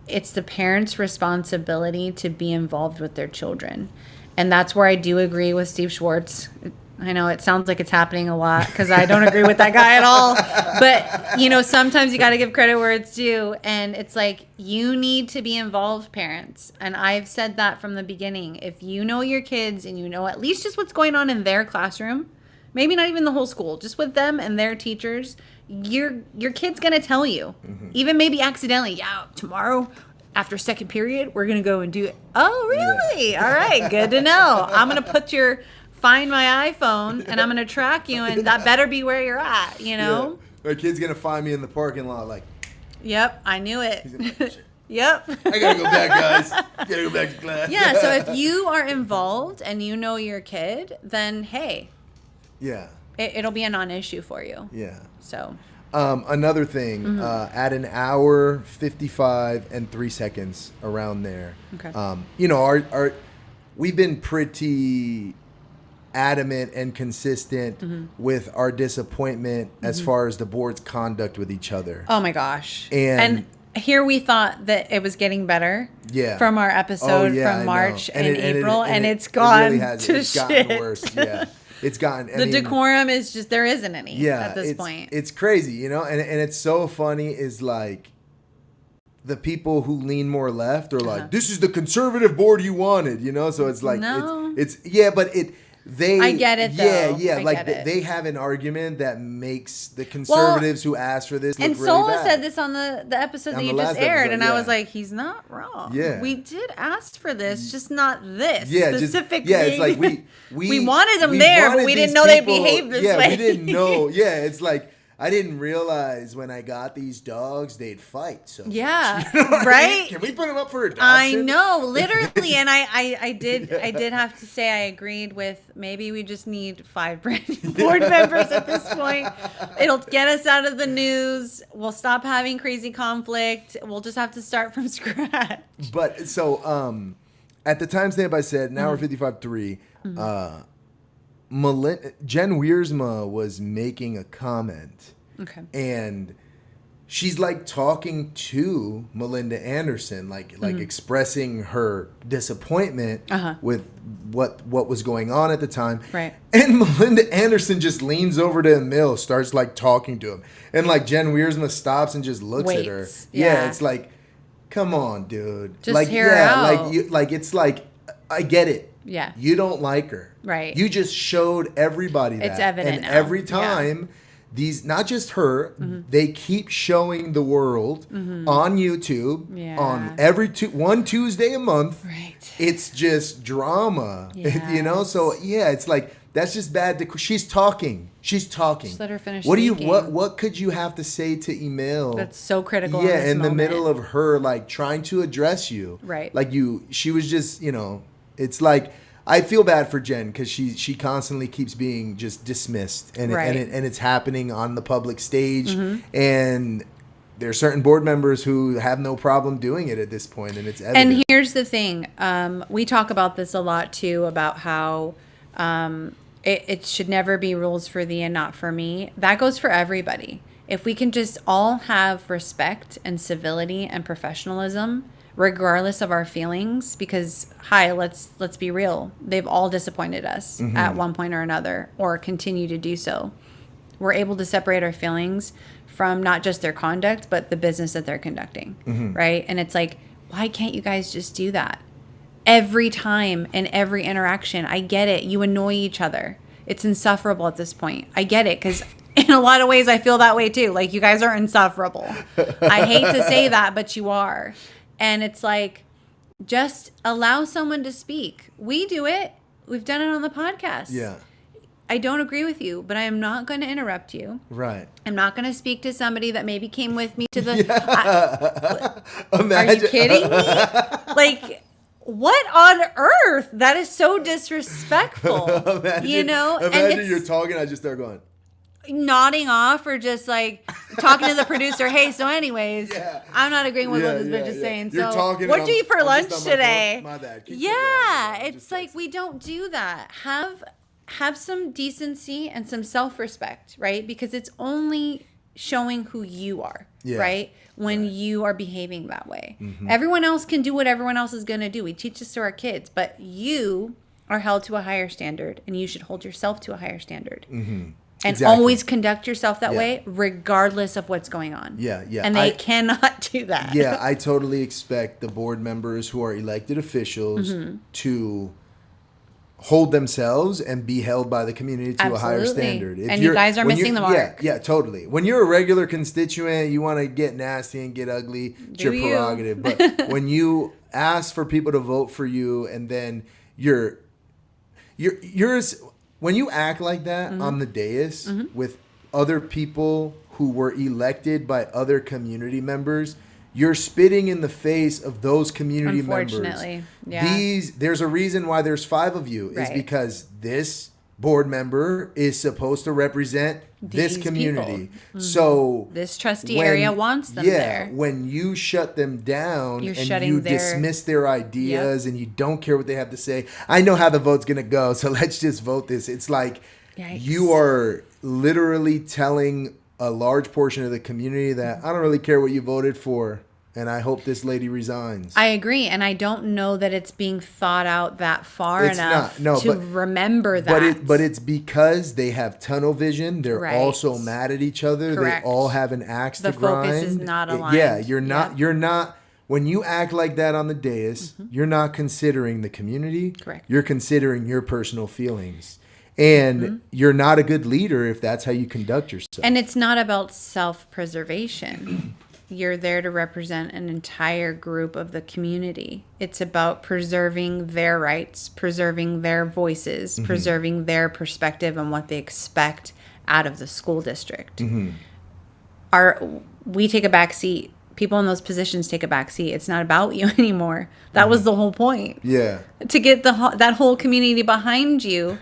It's the parents' responsibility to be involved with their children. And that's where I do agree with Steve Schwartz. I know it sounds like it's happening a lot because I don't agree with that guy at all. But, sometimes you got to give credit where it's due. And it's like, you need to be involved, parents. And I've said that from the beginning. If you know your kids and you know at least just what's going on in their classroom, maybe not even the whole school, just with them and their teachers, your kid's going to tell you. Even maybe accidentally, tomorrow after second period, we're going to go and do it. Oh, really? Yeah. All right, good to know. I'm going to find my iPhone and I'm going to track you, and that better be where you're at, Yeah. My kid's going to find me in the parking lot like, Yep, I knew it. Shit. Yep. I got to go back, guys. Got to go back to class. Yeah, so if you are involved and you know your kid, then hey, Yeah. it'll be a non-issue for you. Yeah. So, Another thing, at an hour, 55 and 3 seconds around there. Okay. We've been pretty adamant and consistent with our disappointment as far as the board's conduct with each other. oh my gosh. And- here we thought that it was getting better. Yeah. From our episode I from know. March and April, and it it's gone really has. to It's shit. gotten worse. Yeah. It's gotten. The decorum is just, there isn't any at this it's, point. It's crazy, and it's so funny is like the people who lean more left are like, this is the conservative board you wanted, so it's like, No. but they, I get it, though. Yeah, I like get it. they have an argument that makes the conservatives who asked for this look And really Sola bad. said this on the episode On that the you last just aired, episode, and yeah. I was like, he's not wrong. Yeah. We did ask for this, just not this Yeah, specifically. it's like we wanted them we there, but wanted we didn't these know they'd people- behave this yeah, way. we didn't know. Yeah, it's like I didn't realize when I got these dogs they'd fight. So Yeah, much. You know what I mean? right? Can we put them up for adoption? I know, literally, and I did have to say I agreed with maybe we just need 5 brand new board members at this point. It'll get us out of the news. We'll stop having crazy conflict. We'll just have to start from scratch. But so at the timestamp I said an hour 55:03. Jen Wiersma was making a comment. Okay. And she's like talking to Melinda Anderson, like expressing her disappointment with what was going on at the time. Right. And Melinda Anderson just leans over to Emil, starts like talking to him. And like Jen Wiersma stops and just looks at her. Waits. Yeah, Yeah. it's like, come on, dude. Just like, hear her out. it's like, I get it. Yeah. You don't like her. Right. You just showed everybody that. It's evident And now. every Yeah. time, these, not just her, they keep showing the world on YouTube Yeah. on one Tuesday a month. Right. It's just drama. Yes. So yeah, it's like, that's just bad. She's talking. Just let her finish What speaking. what could you have to say to Emil? That's so critical. Yeah, in the this middle moment. of her like trying to address you. Right. Like she was just, it's like I feel bad for Jen because she constantly keeps being just dismissed, and Right. and it's happening on the public stage, and there are certain board members who have no problem doing it at this point, and it's evident. And here's the thing. We talk about this a lot too, about how it should never be rules for thee and not for me. That goes for everybody. If we can just all have respect and civility and professionalism, regardless of our feelings, because let's be real, they've all disappointed us at one point or another, or continue to do so. We're able to separate our feelings from not just their conduct, but the business that they're conducting, right? And it's like, why can't you guys just do that? Every time in every interaction, I get it. You annoy each other. It's insufferable at this point. I get it, because in a lot of ways, I feel that way too. Like, you guys are insufferable. I hate to say that, but you are. And it's like, just allow someone to speak. We do it. We've done it on the podcast. Yeah. I don't agree with you, but I am not going to interrupt you. Right. I'm not going to speak to somebody that maybe came with me to the... Imagine. Are you kidding me? Like, what on earth? That is so disrespectful. Imagine you're talking, I just start going... nodding off, or just like talking to the producer. Hey, so anyways, I'm not agreeing with what this bitch is saying. You're so talking, what'd you eat for lunch my today? My bad. It's like, we don't do that. Have some decency and some self-respect, right? Because it's only showing who you are, right? When you are behaving that way. Everyone else can do what everyone else is going to do. We teach this to our kids, but you are held to a higher standard, and you should hold yourself to a higher standard. And always conduct yourself that way, regardless of what's going on. Yeah. And they cannot do that. Yeah, I totally expect the board members who are elected officials to hold themselves and be held by the community to a higher standard. And you guys are missing the mark. Yeah, totally. When you're a regular constituent, you want to get nasty and get ugly. It's your prerogative. But when you ask for people to vote for you, and then you're when you act like that on the dais with other people who were elected by other community members, you're spitting in the face of those community members. Unfortunately, yeah. There's a reason why there's 5 of you. Is because this board member is supposed to represent this community. So this trustee area wants them there. When you shut them down and you dismiss their ideas and you don't care what they have to say, I know how the vote's going to go, so let's just vote this. It's like you are literally telling a large portion of the community that I don't really care what you voted for, and I hope this lady resigns. I agree, and I don't know that it's being thought out that far enough to remember that. But it's because they have tunnel vision. They're also mad at each other. Correct. They all have an axe to grind. The focus is not aligned. You're not. When you act like that on the dais, you're not considering the community. Correct. You're considering your personal feelings. And you're not a good leader if that's how you conduct yourself. And it's not about self-preservation. You're there to represent an entire group of the community. It's about preserving their rights, preserving their voices, preserving their perspective and what they expect out of the school district. We take a back seat. People in those positions take a back seat. It's not about you anymore. That was the whole point. Yeah. To get that whole community behind you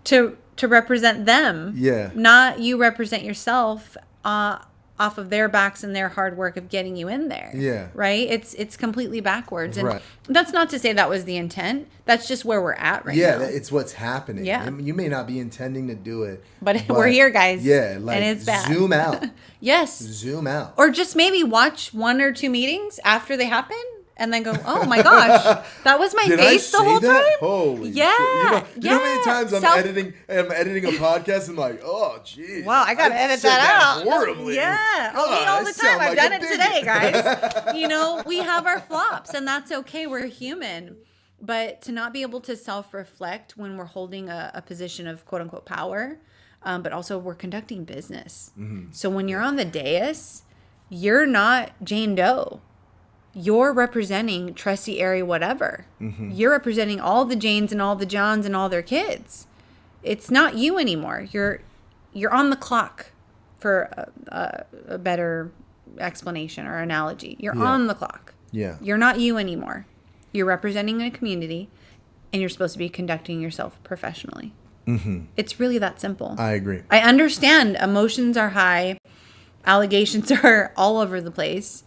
to represent them. Yeah. Not you represent yourself off of their backs and their hard work of getting you in there. Yeah. Right? It's completely backwards. And that's not to say that was the intent. That's just where we're at right now. Yeah, it's what's happening. Yeah. You may not be intending to do it. But we're here, guys. Yeah. And it's bad. Zoom out. Yes. Zoom out. Or just maybe watch 1 or 2 meetings after they happen. And then go, oh my gosh, that was my face the whole time? Holy yeah. shit. You know how many times I'm editing a podcast and like, oh geez. Wow, I gotta edit that out. Horribly. Yeah. Me all the time. I've done it today, guys. We have our flops, and that's okay. We're human. But to not be able to self-reflect when we're holding a position of quote unquote power, but also we're conducting business. So when you're on the dais, you're not Jane Doe. You're representing trustee area whatever. You're representing all the Janes and all the Johns and all their kids. It's not you anymore. You're on the clock, for a better explanation or analogy. You're on the clock. Yeah. You're not you anymore. You're representing a community, and you're supposed to be conducting yourself professionally. It's really that simple. I agree. I understand emotions are high. allegations are all over the place.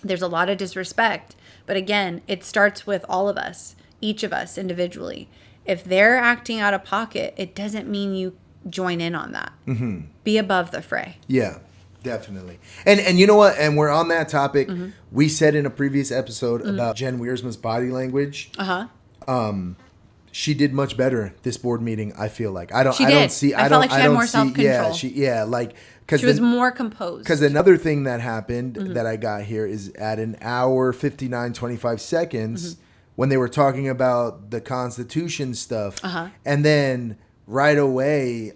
There's a lot of disrespect. But again, it starts with all of us, each of us individually. If they're acting out of pocket, it doesn't mean you join in on that. Mm-hmm. Be above the fray. Yeah, definitely. And you know what? And we're on that topic. Mm-hmm. We said in a previous episode about Jen Wiersma's body language. She did much better this board meeting. I feel like I felt like she had more self-control. She was more composed. Because another thing that happened that I got here is at an hour 59:25 seconds when they were talking about the Constitution stuff, and then right away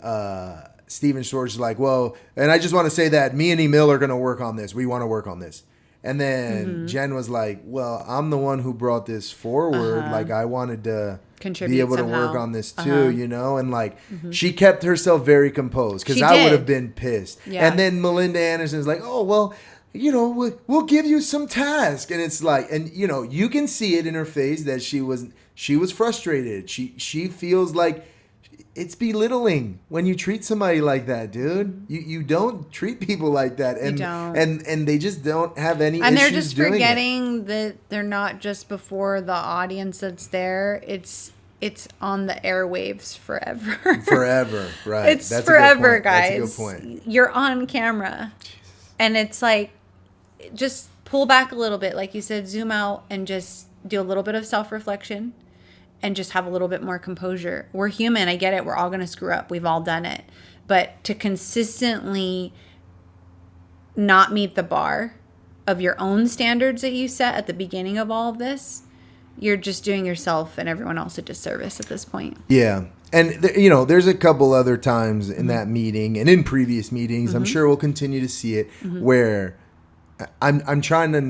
Stephen Schwartz is like, well, and I just want to say that me and Emil are going to work on this. We want to work on this. And then Jen was like, well, I'm the one who brought this forward. Like, I wanted to be able somehow. to work on this too, you know? And like, she kept herself very composed because I would have been pissed. Yeah. And then Melinda Anderson's like, oh, well, you know, we'll give you some task. And it's like, and you know, you can see it in her face that she was frustrated. She feels like it's belittling when you treat somebody like that, dude. You don't treat people like that, and and they just don't have any. And issues they're just forgetting that they're not just before the audience that's there. It's on the airwaves forever. Forever, right? It's that's forever, guys. That's a good point. You're on camera, and it's like, just pull back a little bit, like you said, zoom out, and just do a little bit of self-reflection. And just have a little bit more composure. We're human. I get it. We're all going to screw up. We've all done it. But to consistently not meet the bar of your own standards that you set at the beginning of all of this, you're just doing yourself and everyone else a disservice at this point. Yeah. And, you know, there's a couple other times in that meeting and in previous meetings, I'm sure we'll continue to see it, where I'm trying to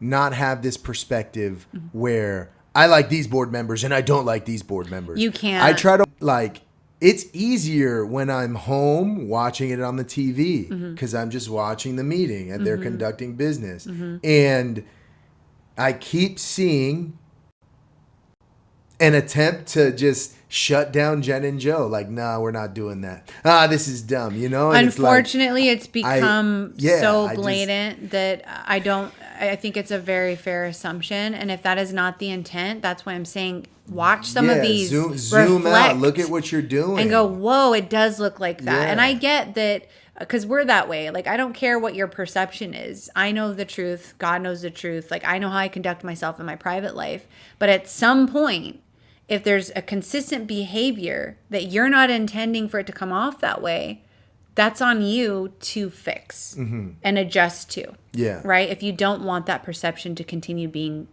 not have this perspective where I like these board members and I don't like these board members. You can't. I try to, like, it's easier when I'm home watching it on the TV because I'm just watching the meeting and they're conducting business. And I keep seeing an attempt to just shut down Jen and Joe. Like, nah, we're not doing that. This is dumb, you know? And unfortunately, it's become so blatant that I think it's a very fair assumption. And if that is not the intent, that's why I'm saying watch some of these. Zoom out. Look at what you're doing. And go, whoa, it does look like that. Yeah. And I get that because we're that way. Like, I don't care what your perception is. I know the truth. God knows the truth. Like, I know how I conduct myself in my private life. But at some point, if there's a consistent behavior that you're not intending for it to come off that way, that's on you to fix and adjust to. Yeah. Right? If you don't want that perception to continue being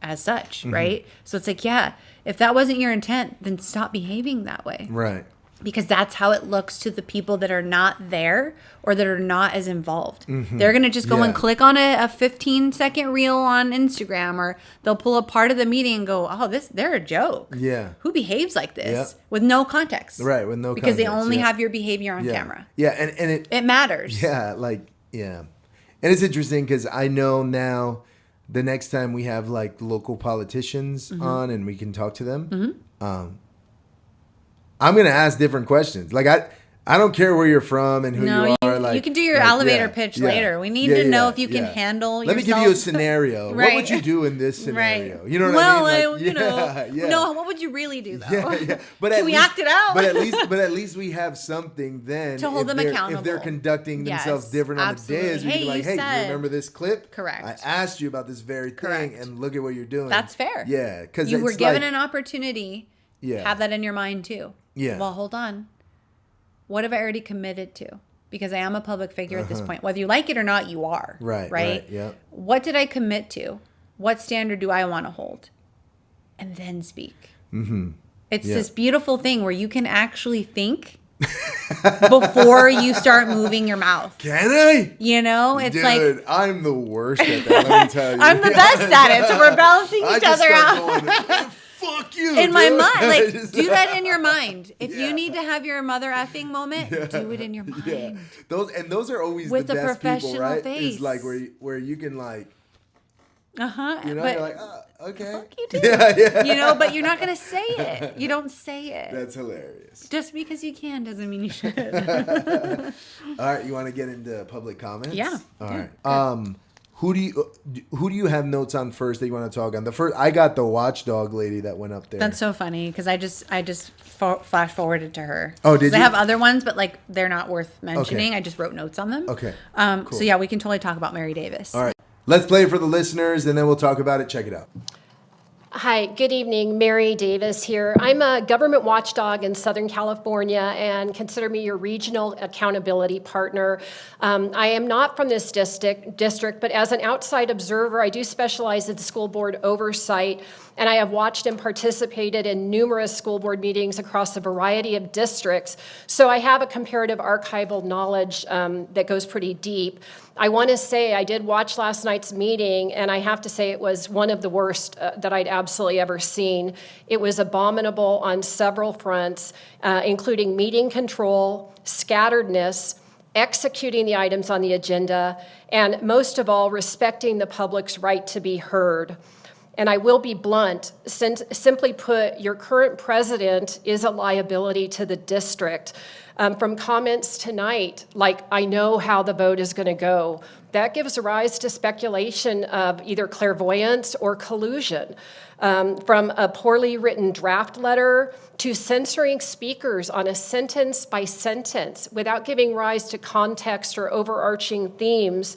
as such, right? So it's like, yeah, if that wasn't your intent, then stop behaving that way. Right. Because that's how it looks to the people that are not there or that are not as involved. They're going to just go and click on a 15-second reel on Instagram, or they'll pull a part of the meeting and go, oh, they're a joke. Yeah. Who behaves like this? With no context. Right, with no because context. Because they only have your behavior on camera. Yeah, and it matters. Yeah, like, yeah. And it's interesting because I know now the next time we have, like, local politicians on and we can talk to them, I'm going to ask different questions. Like, I don't care where you're from and who you are. Like, you can do your elevator pitch later. We need to know if you can handle Let yourself. me give you a scenario. What would you do in this scenario? You know what I mean? Like, no, what would you really do, though? But can we act it out? but at least we have something then to hold them accountable. If they're conducting themselves different on the days, we can be like, hey, you remember this clip? Correct. I asked you about this very thing, and look at what you're doing. That's fair. Yeah, because you were given an opportunity. Yeah. Have that in your mind too. Yeah. Well, hold on. What have I already committed to? Because I am a public figure at this point. Whether you like it or not, you are. Right? Yeah. What did I commit to? What standard do I want to hold? And then speak. It's this beautiful thing where you can actually think before you start moving your mouth. Can I? You know, it's Dude, I'm the worst at that, let me tell you. I'm the best at it, so we're balancing each other out. Fuck you. In my mind, like, do that in your mind. If you need to have your mother effing moment, do it in your mind. Yeah. Those are always with the best professional people, right? face. It's like where you can, like, You know, But you're like, okay. fuck you too. Yeah. You know, but you're not going to say it. You don't say it. That's hilarious. Just because you can doesn't mean you should. All right, you want to get into public comments? Yeah. All right. Who do you have notes on first that you want to talk on? The first, I got the watchdog lady that went up there. That's so funny because I just flash forwarded to her. Oh, did you? I have other ones, but like they're not worth mentioning. Okay. I just wrote notes on them. Okay. Cool. Cool. So yeah, we can totally talk about Mary Davis. All right. Let's play it for the listeners, and then we'll talk about it. Check it out. Hi, good evening. Mary Davis here. I'm a government watchdog in Southern California and consider me your regional accountability partner. I am not from this district, but as an outside observer, I do specialize in school board oversight, and I have watched and participated in numerous school board meetings across a variety of districts. So I have a comparative archival knowledge that goes pretty deep. I want to say I did watch last night's meeting, and I have to say it was one of the worst that I'd absolutely ever seen. It was abominable on several fronts, including meeting control, scatteredness, executing the items on the agenda, and most of all, respecting the public's right to be heard. And I will be blunt, simply put, your current president is a liability to the district. From comments tonight, like, I know how the vote is going to go, that gives rise to speculation of either clairvoyance or collusion. From a poorly written draft letter to censoring speakers on a sentence by sentence without giving rise to context or overarching themes,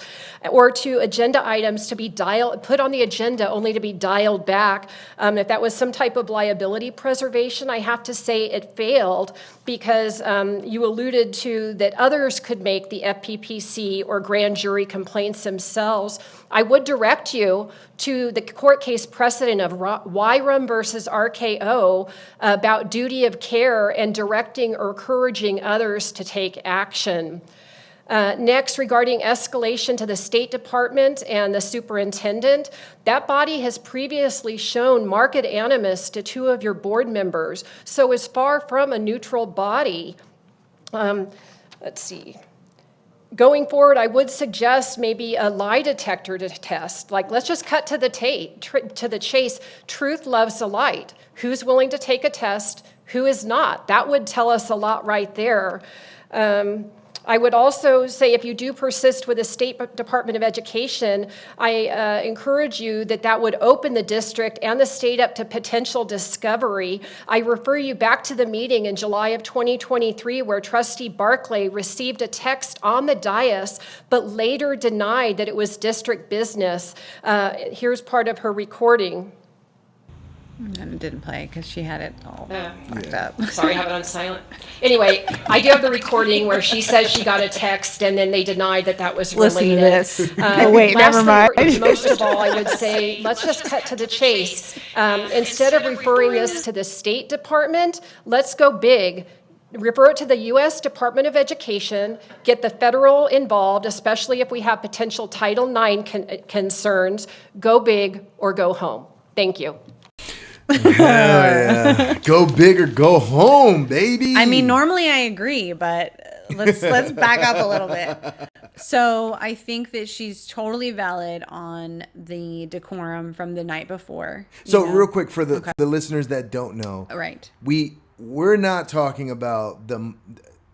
or to agenda items to be put on the agenda only to be dialed back. If that was some type of liability preservation, I have to say it failed because you alluded to that others could make the FPPC or grand jury complaints themselves. I would direct you to the court case precedent of Wyrum versus RKO about duty of care and directing or encouraging others to take action. Next, regarding escalation to the State Department and the superintendent, that body has previously shown marked animus to two of your board members, so is far from a neutral body. Let's see. Going forward, I would suggest maybe a lie detector to test. Like, let's just cut to the chase. Truth loves the light. Who's willing to take a test? Who is not? That would tell us a lot right there. I would also say if you do persist with the State Department of Education, I encourage you that would open the district and the state up to potential discovery. I refer you back to the meeting in July of 2023 where Trustee Barclay received a text on the dais, but later denied that it was district business. Here's part of her recording. And it didn't play because she had it all fucked up. Sorry, I have it on silent. Anyway, I do have the recording where she says she got a text and then they denied that was related. Listen to this. Oh, wait, never mind. Most of all, I would say, let's just cut to the chase. Instead of referring this to the State Department, let's go big. Refer it to the U.S. Department of Education, get the federal involved, especially if we have potential Title IX concerns. Go big or go home. Thank you. Hell yeah. Go big or go home, baby. I mean, normally I agree, but let's back up a little bit. So I think that she's totally valid on the decorum from the night before. So real quick for the listeners that don't know, right? We're not talking about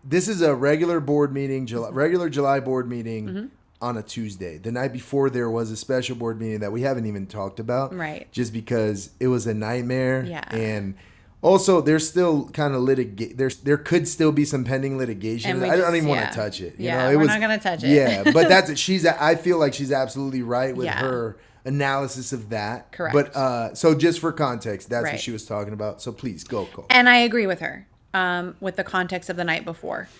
this is a regular board meeting, regular July board meeting on a Tuesday. The night before there was a special board meeting that we haven't even talked about, right? Just because it was a nightmare, yeah. And also there's still kind of there could still be some pending litigation. I don't even want to touch it. You know, we're not gonna touch it. Yeah, but I feel like she's absolutely right with her analysis of that. Correct. But so just for context, that's what she was talking about. So please go. And I agree with her with the context of the night before.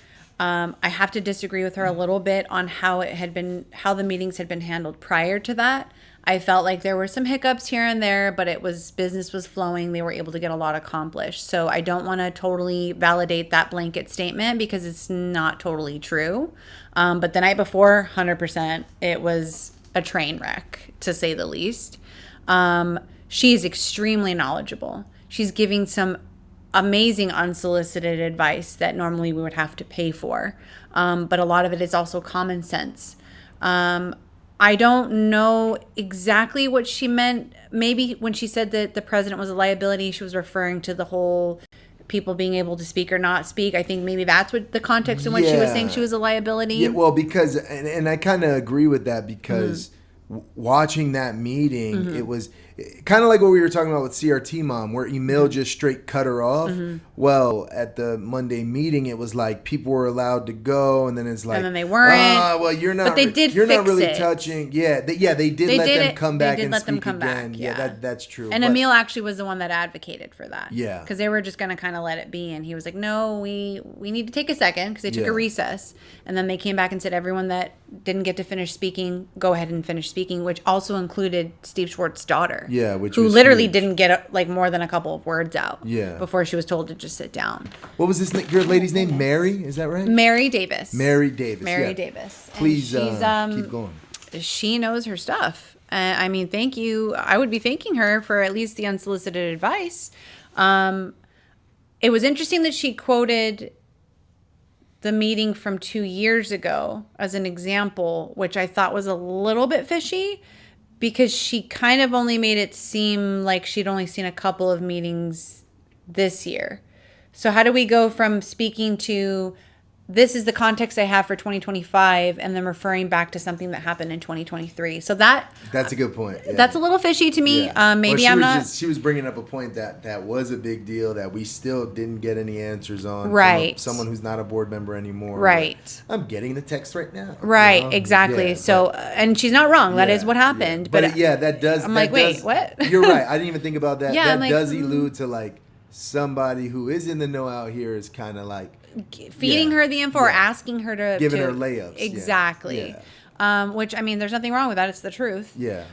I have to disagree with her a little bit on how the meetings had been handled prior to that. I felt like there were some hiccups here and there, but business was flowing. They were able to get a lot accomplished. So I don't want to totally validate that blanket statement because it's not totally true. But the night before, 100%, it was a train wreck, to say the least. She's extremely knowledgeable. She's giving some amazing unsolicited advice that normally we would have to pay for. But a lot of it is also common sense. I don't know exactly what she meant. Maybe when she said that the president was a liability, she was referring to the whole people being able to speak or not speak. I think maybe that's what the context in which she was saying she was a liability. Yeah, well, because, and I kind of agree with that because watching that meeting, it was kind of like what we were talking about with CRT Mom, where Emil just straight cut her off. Well, at the Monday meeting, it was like people were allowed to go, and then it's like, and then they weren't. Well, you're not. But they did. You're fix not really it. touching. Yeah, they did let them come back and speak again. Yeah, that's true. And Emil actually was the one that advocated for that. Yeah, because they were just going to kind of let it be, and he was like, "No, we need to take a second," because they took a recess, and then they came back and said, "Everyone that didn't get to finish speaking, go ahead and finish speaking," which also included Steve Schwartz's daughter. Yeah, who literally didn't get like more than a couple of words out. Yeah, before she was told to just sit down. What was this your lady's name? Mary, is that right? Mary Davis. Mary Davis. Mary Davis. Please keep going. She knows her stuff. I mean, thank you. I would be thanking her for at least the unsolicited advice. It was interesting that she quoted the meeting from 2 years ago as an example, which I thought was a little bit fishy because she kind of only made it seem like she'd only seen a couple of meetings this year. So how do we go from speaking to this is the context I have for 2025 and then referring back to something that happened in 2023? So that's a good point. Yeah. That's a little fishy to me. Yeah. Maybe well, I'm not. She was bringing up a point that was a big deal that we still didn't get any answers on. Right. From someone who's not a board member anymore. Right. I'm getting the text right now. Right. Exactly. Yeah, so, and she's not wrong. That is what happened. Yeah. But that does. I'm like, wait, what? You're right. I didn't even think about that. Yeah, that does allude to like somebody who is in the know out here is kind of like feeding her the info or asking her to giving her layups. Exactly. Which, I mean, there's nothing wrong with that. It's the truth. Yeah.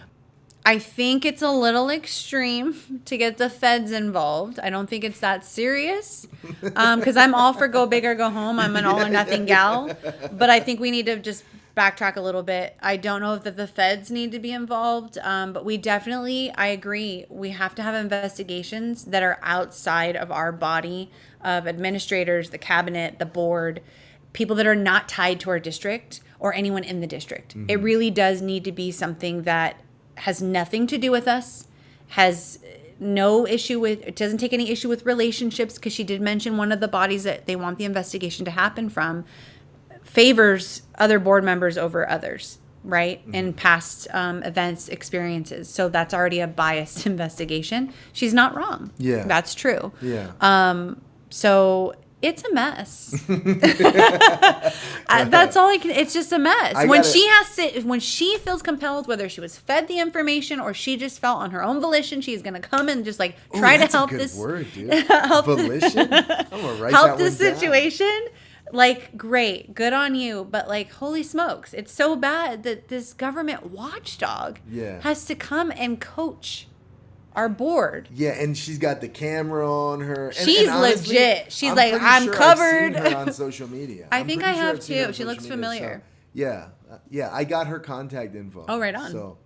I think it's a little extreme to get the feds involved. I don't think it's that serious because I'm all for go big or go home. I'm an all or nothing gal. But I think we need to just backtrack a little bit. I don't know if the feds need to be involved, but we definitely, I agree, we have to have investigations that are outside of our body of administrators, the cabinet, the board, people that are not tied to our district or anyone in the district. Mm-hmm. It really does need to be something that has nothing to do with us, has no issue with, it doesn't take any issue with relationships, because she did mention one of the bodies that they want the investigation to happen from favors other board members over others, right? Mm-hmm. In past events, experiences. So that's already a biased investigation. She's not wrong. Yeah. That's true. Yeah. So it's a mess. That's all I can, it's just a mess. When she feels compelled, whether she was fed the information or she just felt on her own volition, she's going to come and just like try to help this. Word, dude. Volition? I'm gonna write help that this one situation. Down. Like, great, good on you. But like, holy smokes, it's so bad that this government watchdog has to come and coach our board. Yeah, and she's got the camera on her. She's honestly, legit. She's like, I'm covered. I've seen her on social media. I think I have too. She looks familiar. So, yeah, I got her contact info. Oh, right on. So,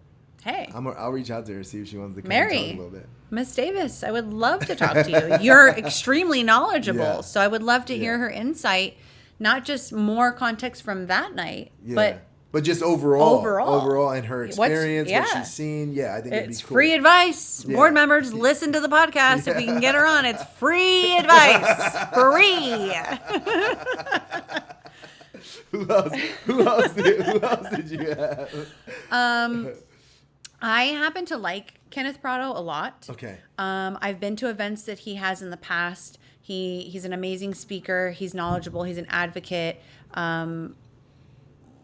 hey, I'll reach out to her, see if she wants to come Mary, and talk a little bit. Miss Davis, I would love to talk to you. You're extremely knowledgeable, so I would love to hear her insight, not just more context from that night, but just overall, and her experience, what she's seen. Yeah, I think it'd be cool. Free advice. Yeah. Board members, listen to the podcast if we can get her on. It's free advice. Free. Who else did you have? I happen to like Kenneth Prado a lot. Okay. I've been to events that he has in the past. He's an amazing speaker. He's knowledgeable. He's an advocate.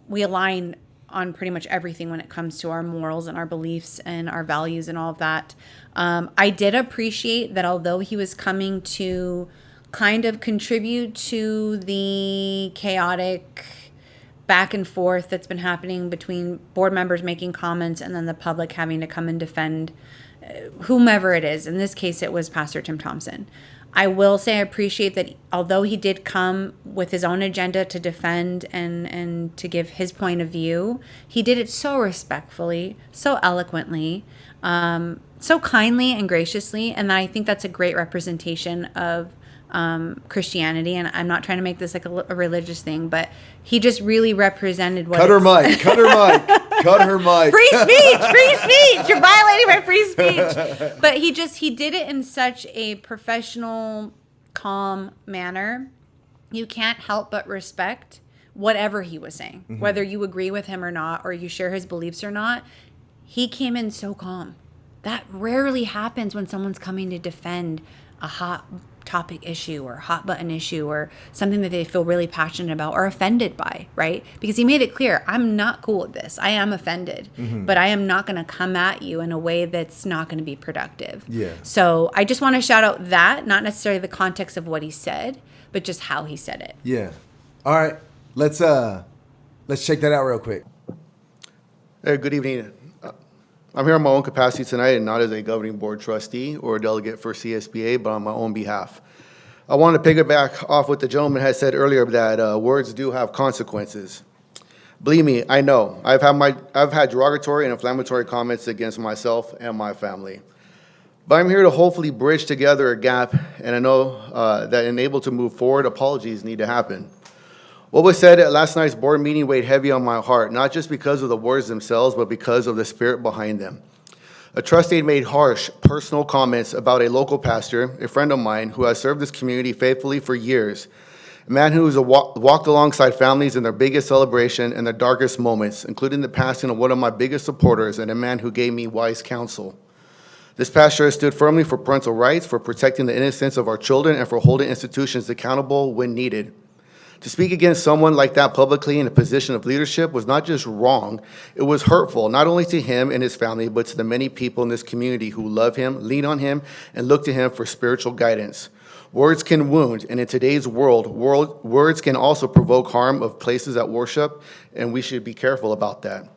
We align on pretty much everything when it comes to our morals and our beliefs and our values and all of that. I did appreciate that although he was coming to kind of contribute to the chaotic back and forth that's been happening between board members making comments and then the public having to come and defend whomever it is. In this case, it was Pastor Tim Thompson. I will say I appreciate that although he did come with his own agenda to defend and to give his point of view, he did it so respectfully, so eloquently, so kindly and graciously. And I think that's a great representation of Christianity. And I'm not trying to make this like a religious thing, but he just really represented what Cut her mic. Cut her mic. Free speech, free speech. You're violating my free speech. But he did it in such a professional, calm manner. You can't help but respect whatever he was saying, whether you agree with him or not, or you share his beliefs or not. He came in so calm. That rarely happens when someone's coming to defend a hot topic issue or hot button issue or something that they feel really passionate about or offended by, right? Because he made it clear, I'm not cool with this. I am offended, but I am not going to come at you in a way that's not going to be productive. Yeah. So I just want to shout out that, not necessarily the context of what he said, but just how he said it. Yeah. All right. Let's check that out real quick. Hey, good evening. I'm here on my own capacity tonight and not as a governing board trustee or a delegate for CSBA, but on my own behalf. I want to piggyback off what the gentleman had said earlier that words do have consequences. Believe me, I know. I've had derogatory and inflammatory comments against myself and my family. But I'm here to hopefully bridge together a gap, and I know that in able to move forward, apologies need to happen. What was said at last night's board meeting weighed heavy on my heart, not just because of the words themselves, but because of the spirit behind them. A trustee made harsh, personal comments about a local pastor, a friend of mine, who has served this community faithfully for years, a man who has walked alongside families in their biggest celebration and their darkest moments, including the passing of one of my biggest supporters and a man who gave me wise counsel. This pastor has stood firmly for parental rights, for protecting the innocence of our children, and for holding institutions accountable when needed. To speak against someone like that publicly in a position of leadership was not just wrong, it was hurtful, not only to him and his family, but to the many people in this community who love him, lean on him, and look to him for spiritual guidance. Words can wound, and in today's world, words can also provoke harm of places at worship, and we should be careful about that.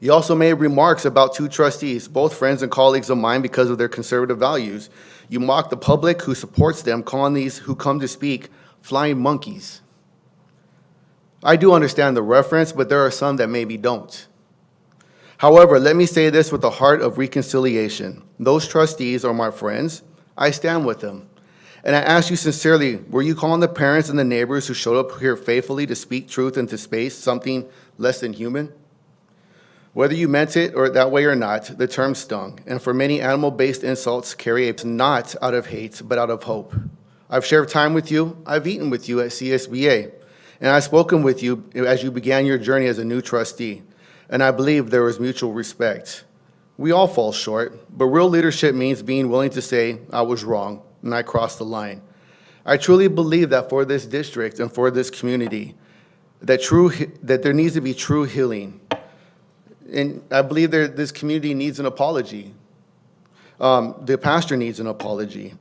He also made remarks about two trustees, both friends and colleagues of mine because of their conservative values. You mock the public who supports them, calling these who come to speak flying monkeys. I do understand the reference, but there are some that maybe don't. However, let me say this with a heart of reconciliation. Those trustees are my friends. I stand with them. And I ask you sincerely, were you calling the parents and the neighbors who showed up here faithfully to speak truth into space something less than human? Whether you meant it or that way or not, the term stung. And for many animal-based insults carry a not out of hate, but out of hope. I've shared time with you. I've eaten with you at CSBA. And I've spoken with you as you began your journey as a new trustee. And I believe there was mutual respect. We all fall short, but real leadership means being willing to say, I was wrong, and I crossed the line. I truly believe that for this district and for this community, that there needs to be true healing. And I believe this community needs an apology. The pastor needs an apology.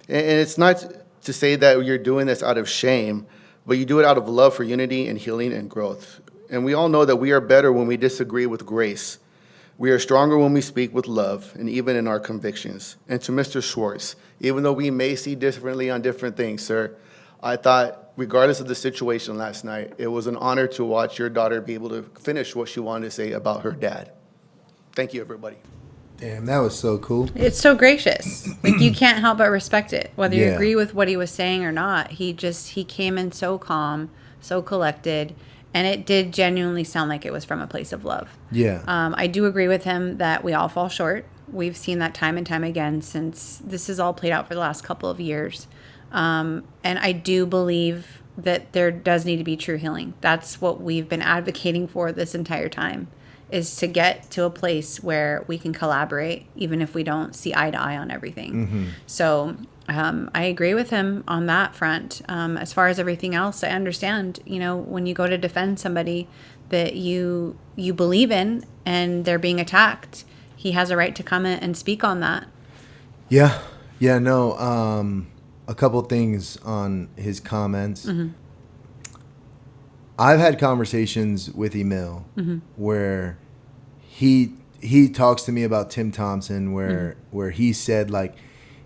And it's not to say that you're doing this out of shame, but you do it out of love for unity and healing and growth. And we all know that we are better when we disagree with grace. We are stronger when we speak with love, and even in our convictions. And to Mr. Schwartz, even though we may see differently on different things, sir, I thought, regardless of the situation last night, it was an honor to watch your daughter be able to finish what she wanted to say about her dad. Thank you, everybody. Damn, that was so cool. It's so gracious. Like, you can't help but respect it, whether you Yeah. agree with what he was saying or not. He came in so calm, so collected, and it did genuinely sound like it was from a place of love. Yeah. I do agree with him that we all fall short. We've seen that time and time again since this has all played out for the last couple of years. And I do believe that there does need to be true healing. That's what we've been advocating for this entire time, is to get to a place where we can collaborate, even if we don't see eye to eye on everything. So I agree with him on that front. As far as everything else, I understand, when you go to defend somebody that you believe in and they're being attacked, he has a right to come in and speak on that. Yeah. No. A couple things on his comments. I've had conversations with Emil where he talks to me about Tim Thompson, where he said, like,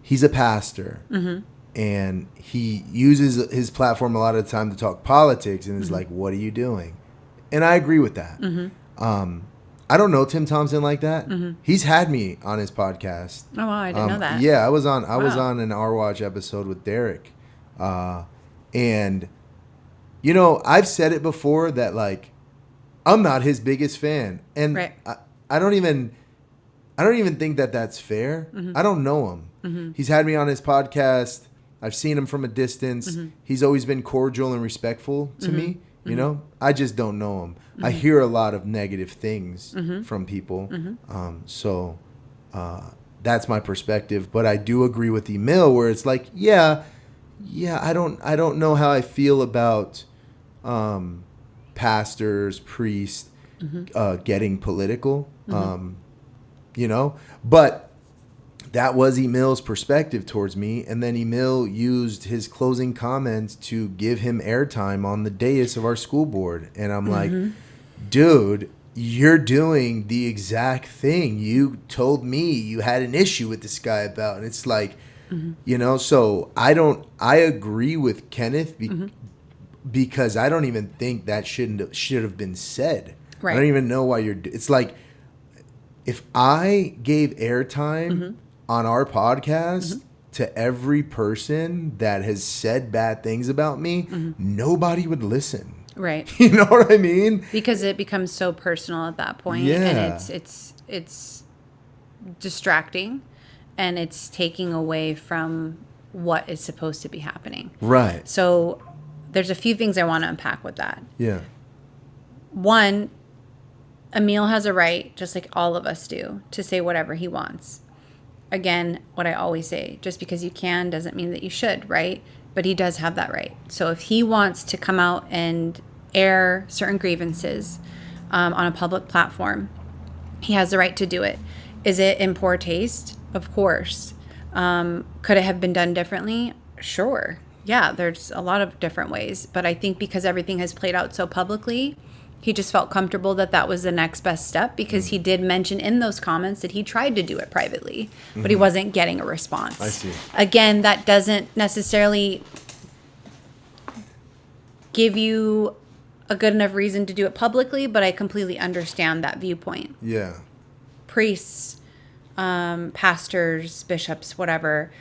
he's a pastor and he uses his platform a lot of the time to talk politics, and is like, what are you doing? And I agree with that. I don't know Tim Thompson like that. He's had me on his podcast. Oh, wow, I didn't know that. Yeah, I was on an Our Watch episode with Derek. And I've said it before that, like, I'm not his biggest fan, and Right. I don't even think that that's fair. I don't know him. He's had me on his podcast. I've seen him from a distance. He's always been cordial and respectful to me. You know, I just don't know him. I hear a lot of negative things from people. So that's my perspective. But I do agree with Emil, where it's like, yeah, I don't know how I feel about pastors, priests getting political. You know, but that was Emil's perspective towards me. And then Emil used his closing comments to give him airtime on the dais of our school board. And I'm like, dude, you're doing the exact thing you told me you had an issue with this guy about. And it's like, you know, so I agree with Kenneth because I don't even think that should have been said. Right. I don't even know why it's like, if I gave airtime on our podcast to every person that has said bad things about me, nobody would listen. Right. You know what I mean? Because it becomes so personal at that point, Yeah. and it's distracting, and it's taking away from what is supposed to be happening. Right. So there's a few things I want to unpack with that. Yeah. One, Emil has a right, just like all of us do, to say whatever he wants. Again, what I always say, just because you can doesn't mean that you should, right? But he does have that right. So if he wants to come out and air certain grievances on a public platform, he has the right to do it. Is it in poor taste? Of course. Could it have been done differently? Sure. Yeah, there's a lot of different ways. But I think because everything has played out so publicly, he just felt comfortable that that was the next best step, because he did mention in those comments that he tried to do it privately, but he wasn't getting a response. I see. Again, that doesn't necessarily give you a good enough reason to do it publicly, but I completely understand that viewpoint. Yeah. Priests, pastors, bishops, whatever,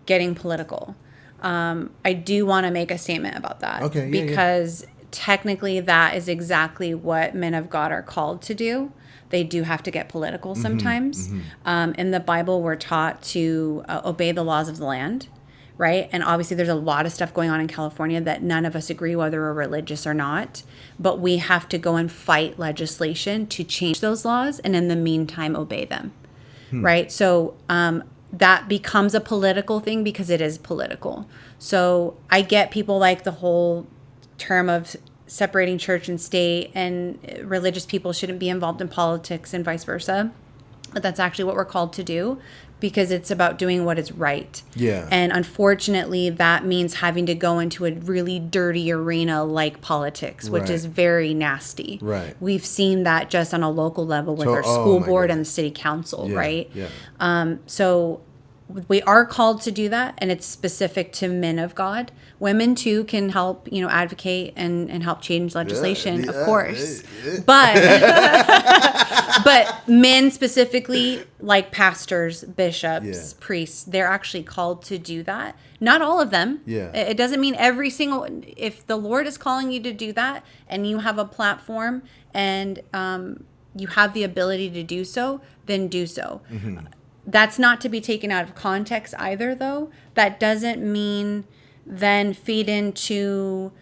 getting political. I do want to make a statement about that. Okay, yeah, because technically that is exactly what men of God are called to do. They do have to get political sometimes. In the Bible, we're taught to obey the laws of the land, right? And obviously there's a lot of stuff going on in California that none of us agree whether we're religious or not. But we have to go and fight legislation to change those laws, and in the meantime, obey them, right? So that becomes a political thing because it is political. So I get people like the whole term of separating church and state, and religious people shouldn't be involved in politics and vice versa. But that's actually what we're called to do, because it's about doing what is right. Yeah. And unfortunately, that means having to go into a really dirty arena like politics, which Right. is very nasty. Right. We've seen that just on a local level with So- our oh school my board God. and the city council, Yeah, right? yeah. So we are called to do that, and it's specific to men of God. Women too can help, advocate and help change legislation, of course. But but men specifically, like pastors, bishops, Yeah. priests, they're actually called to do that. Not all of them. Yeah. It doesn't mean every single. If the Lord is calling you to do that, and you have a platform, and you have the ability to do so, then do so. That's not to be taken out of context either, though. That doesn't mean then feed into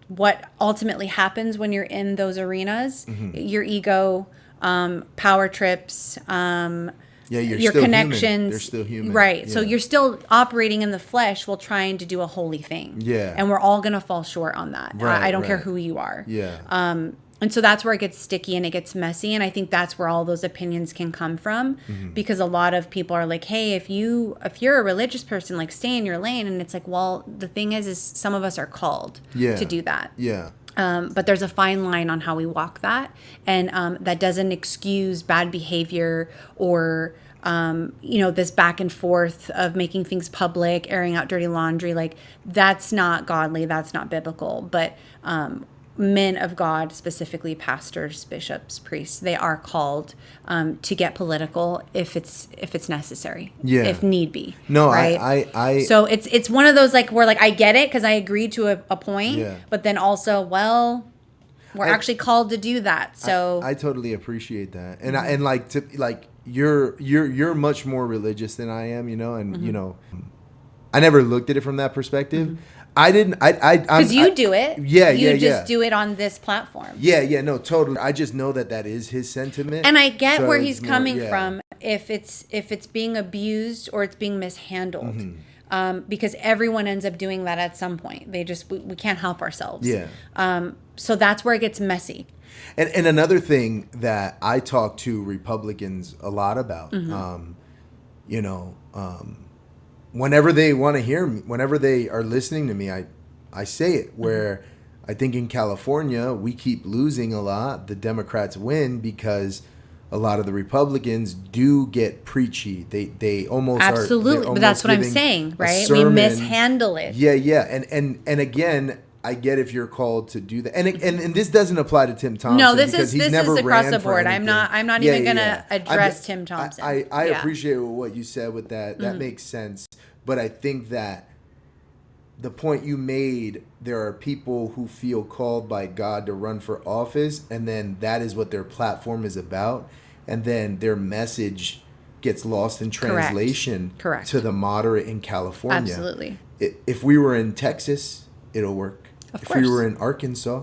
what ultimately happens when you're in those arenas. Your ego, power trips, Yeah, you're your still connections. Human. They're still human. Right. So Yeah. you're still operating in the flesh while trying to do a holy thing. Yeah. And we're all going to fall short on that. Right, I don't care right. who you are. Yeah. And so that's where it gets sticky and it gets messy. And I think that's where all those opinions can come from, because a lot of people are like, hey, if you're a religious person, like, stay in your lane. And it's like, well, the thing is some of us are called Yeah. to do that. Yeah. But there's a fine line on how we walk that. And that doesn't excuse bad behavior or, this back and forth of making things public, airing out dirty laundry. Like, that's not godly. That's not biblical. But men of God, specifically pastors, bishops, priests, they are called to get political if it's necessary, Yeah. if need be. No, right? I So it's one of those, like, where, like, I get it because I agree to a point, Yeah. but then also, well, we're actually called to do that. So I totally appreciate that, and you're much more religious than I am, and I never looked at it from that perspective. I didn't. Because you do it. You just do it on this platform. Yeah, no, totally. I just know that is his sentiment, and I get so where he's more, coming from. If it's being abused or it's being mishandled, because everyone ends up doing that at some point. We can't help ourselves. Yeah. So that's where it gets messy. And another thing that I talk to Republicans a lot about, whenever they want to hear me, whenever they are listening to me, I say it, where I think in California, we keep losing a lot. The Democrats win because a lot of the Republicans do get preachy. They almost absolutely, are, but that's what I'm saying, right? We mishandle it. Yeah, and again, I get if you're called to do that, and this doesn't apply to Tim Thompson. No, this is never across ran the for board. anything. I'm not even gonna address Tim Thompson. I appreciate what you said with that. That makes sense, but I think that the point you made, there are people who feel called by God to run for office, and then that is what their platform is about, and then their message gets lost in translation Correct. to the moderate in California. Absolutely. If we were in Texas, it'll work. Of if course. we were in Arkansas,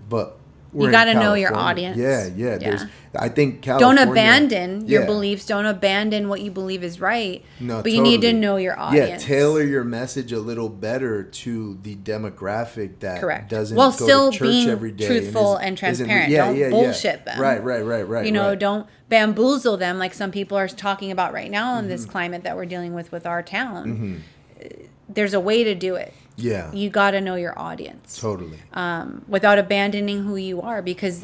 but we're you got to in know your California. audience. Yeah. I think California. Don't abandon your beliefs. Don't abandon what you believe is right. No, but you need to know your audience. Yeah, tailor your message a little better to the demographic that doesn't go still to church being every day. truthful and transparent. Don't bullshit them. Right. Don't bamboozle them like some people are talking about right now in this climate that we're dealing with our town. There's a way to do it. Yeah. You got to know your audience. Totally. Without abandoning who you are, because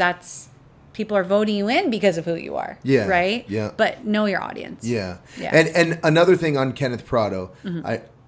people are voting you in because of who you are. Yeah. Right? Yeah. But know your audience. Yeah. And another thing on Kenneth Prado,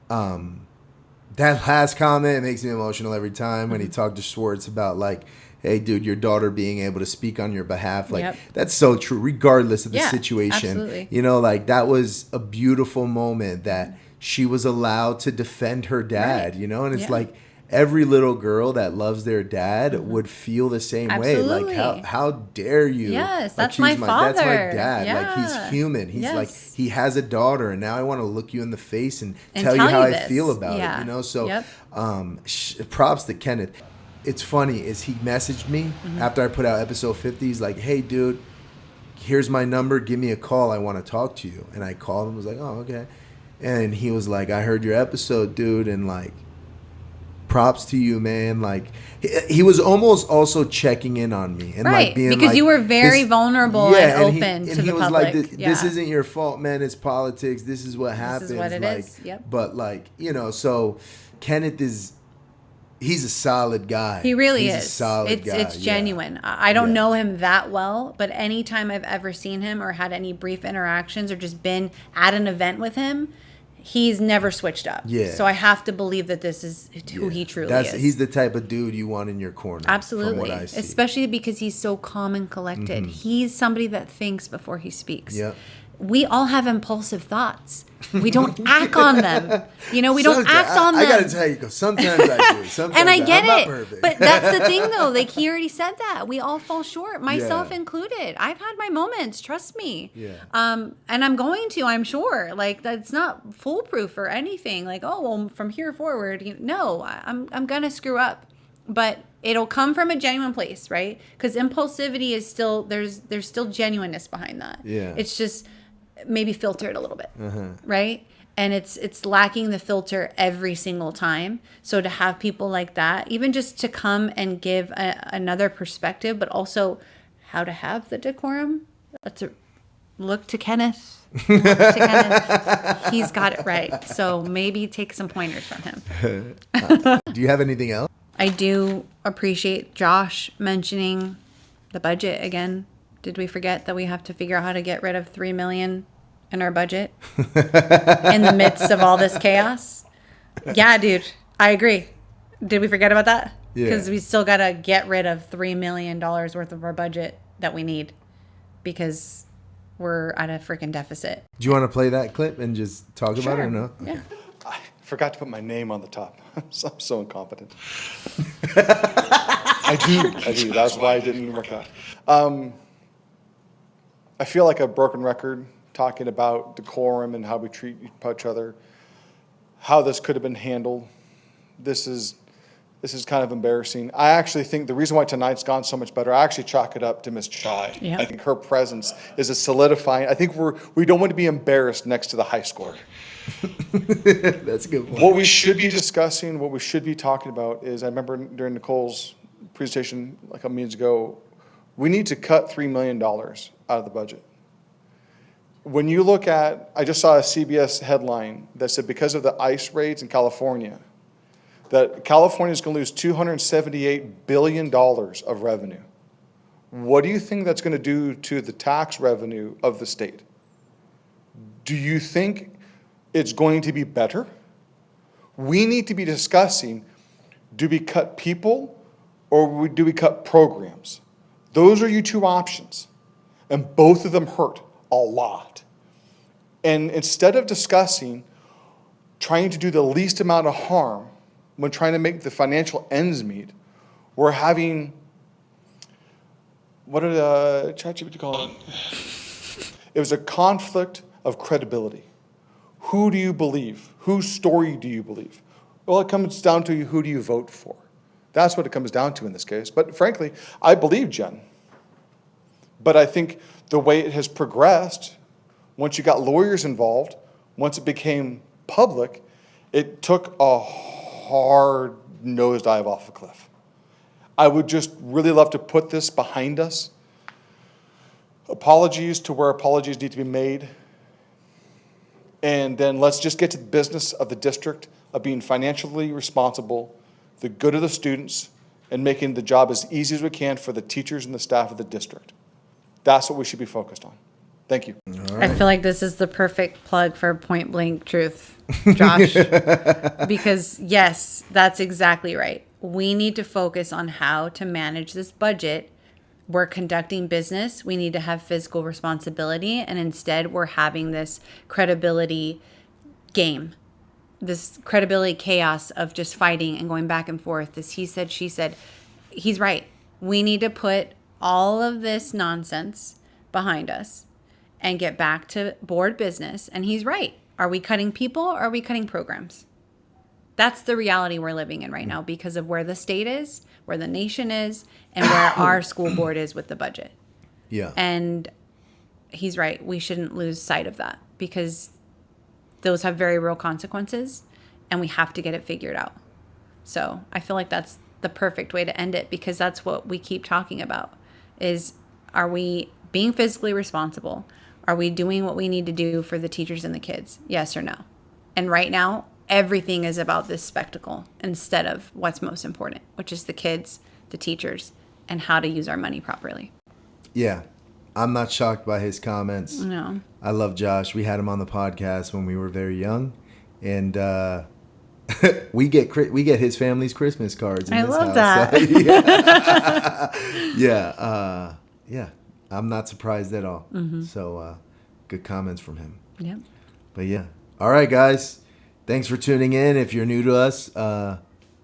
that last comment makes me emotional every time when he talked to Schwartz about like, hey, dude, your daughter being able to speak on your behalf. Like, that's so true, regardless of the situation. Absolutely. That was a beautiful moment that she was allowed to defend her dad, and it's like every little girl that loves their dad would feel the same way. Like, how dare you? Yes, that's my father. That's my dad. Yeah. Like, he's human. He's like, he has a daughter, and now I want to look you in the face and tell you how I feel about it, So props to Kenneth. It's funny is he messaged me after I put out episode 50. He's like, hey, dude, here's my number. Give me a call. I want to talk to you. And I called him. Was like, oh, okay. And he was like, I heard your episode, dude. And like, props to you, man. Like, he was almost also checking in on me. And like being because like, you were very vulnerable and open to the public. And he was like, this isn't your fault, man. It's politics. This is what happens. This is what it like, is. Yep. But like, so Kenneth he's a solid guy. He really he's is. A solid guy. It's genuine. I don't know him that well, but anytime I've ever seen him or had any brief interactions or just been at an event with him, he's never switched up. Yeah. So I have to believe that this is who he truly is. He's the type of dude you want in your corner. Absolutely. From what I see. Especially because he's so calm and collected. He's somebody that thinks before he speaks. Yep. We all have impulsive thoughts. We don't act on them. We don't act on them. I got to tell you, sometimes I do. Sometimes and I get I'm not it. Perfect. But that's the thing, though. Like, he already said that. We all fall short, myself included. I've had my moments, trust me. Yeah. And I'm going to, I'm sure. Like, that's not foolproof or anything. Like, oh, well, from here forward, no, I'm going to screw up. But it'll come from a genuine place, right? Because impulsivity is still, there's still genuineness behind that. Yeah. It's just maybe filtered a little bit, right? And it's lacking the filter every single time. So to have people like that, even just to come and give another perspective, but also how to have the decorum, look to Kenneth. Look to Kenneth. He's got it right. So maybe take some pointers from him. Do you have anything else? I do appreciate Josh mentioning the budget again. Did we forget that we have to figure out how to get rid of $3 million in our budget in the midst of all this chaos? Yeah, dude, I agree. Did we forget about that? Yeah. Because we still got to get rid of $3 million worth of our budget that we need because we're at a freaking deficit. Do you want to play that clip and just talk about it or no? Yeah. I forgot to put my name on the top. I'm so incompetent. I do. That's why it didn't work out. I feel like a broken record talking about decorum and how we treat each other, how this could have been handled. This is kind of embarrassing. I actually think the reason why tonight's gone so much better, I actually chalk it up to Ms. Chai. Yeah. I think her presence is a solidifying. I think we don't want to be embarrassed next to the high score. That's a good point. What we should be discussing, what we should be talking about is, I remember during Nicole's presentation a couple meetings ago, we need to cut $3 million out of the budget. When you look at, I just saw a CBS headline that said because of the ICE raids in California, that California is going to lose $278 billion of revenue. What do you think that's going to do to the tax revenue of the state? Do you think it's going to be better? We need to be discussing, do we cut people or do we cut programs? Those are your two options. And both of them hurt a lot. And instead of discussing trying to do the least amount of harm when trying to make the financial ends meet, we're having, what did ChatGPT call it? It was a conflict of credibility. Who do you believe? Whose story do you believe? Well, it comes down to who do you vote for? That's what it comes down to in this case. But frankly, I believe Jen. But I think the way it has progressed, once you got lawyers involved, once it became public, it took a hard nosedive off a cliff. I would just really love to put this behind us. Apologies to where apologies need to be made. And then let's just get to the business of the district, of being financially responsible, the good of the students, and making the job as easy as we can for the teachers and the staff of the district. That's what we should be focused on. Thank you. I feel like this is the perfect plug for Point Blank Truth, Josh. Because yes, that's exactly right. We need to focus on how to manage this budget. We're conducting business. We need to have fiscal responsibility. And instead, we're having this credibility game, this credibility chaos of just fighting and going back and forth. This he said, she said. He's right. We need to put all of this nonsense behind us and get back to board business. And he's right. Are we cutting people or are we cutting programs? That's the reality we're living in right now because of where the state is, where the nation is, and where our school board is with the budget. Yeah. And he's right. We shouldn't lose sight of that because those have very real consequences and we have to get it figured out. So I feel like that's the perfect way to end it because that's what we keep talking about is, are we being fiscally responsible? Are we doing what we need to do for the teachers and the kids? Yes or no? And right now, everything is about this spectacle instead of what's most important, which is the kids, the teachers, and how to use our money properly. Yeah. I'm not shocked by his comments. No. I love Josh. We had him on the podcast when we were very young. And we get his family's Christmas cards in I this love house. that. So, yeah. I'm not surprised at all. Mm-hmm. So good comments from him. Yep. But yeah. All right, guys. Thanks for tuning in. If you're new to us,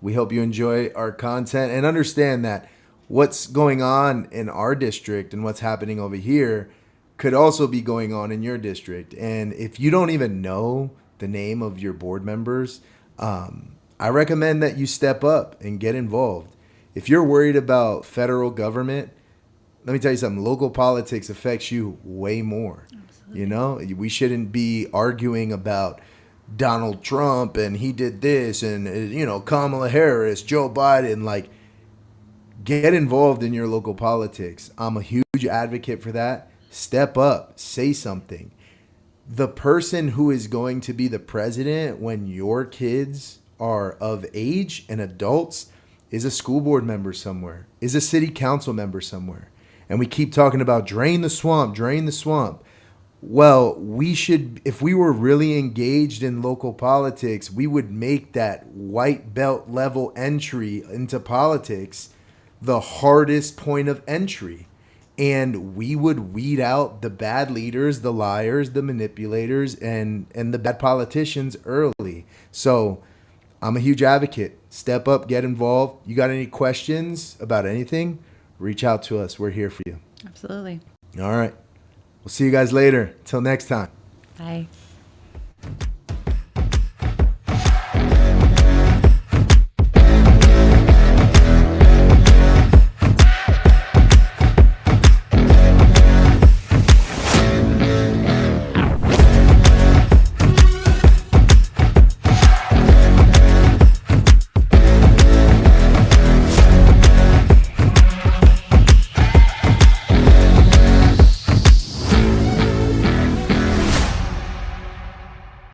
we hope you enjoy our content and understand that what's going on in our district and what's happening over here could also be going on in your district. And if you don't even know the name of your board members, I recommend that you step up and get involved. If you're worried about federal government, let me tell you something. Local politics affects you way more. Absolutely. You know, we shouldn't be arguing about Donald Trump and he did this and, Kamala Harris, Joe Biden. Like, get involved in your local politics. I'm a huge advocate for that. Step up. Say something. The person who is going to be the president when your kids are of age and adults is a school board member somewhere, is a city council member somewhere. And we keep talking about drain the swamp, drain the swamp. Well, we should, if we were really engaged in local politics, we would make that white belt level entry into politics the hardest point of entry. And we would weed out the bad leaders, the liars, the manipulators, and the bad politicians early. So I'm a huge advocate. step up, get involved. You got any questions about anything? Reach out to us. We're here for you. Absolutely. All right. We'll see you guys later. Till next time. Bye.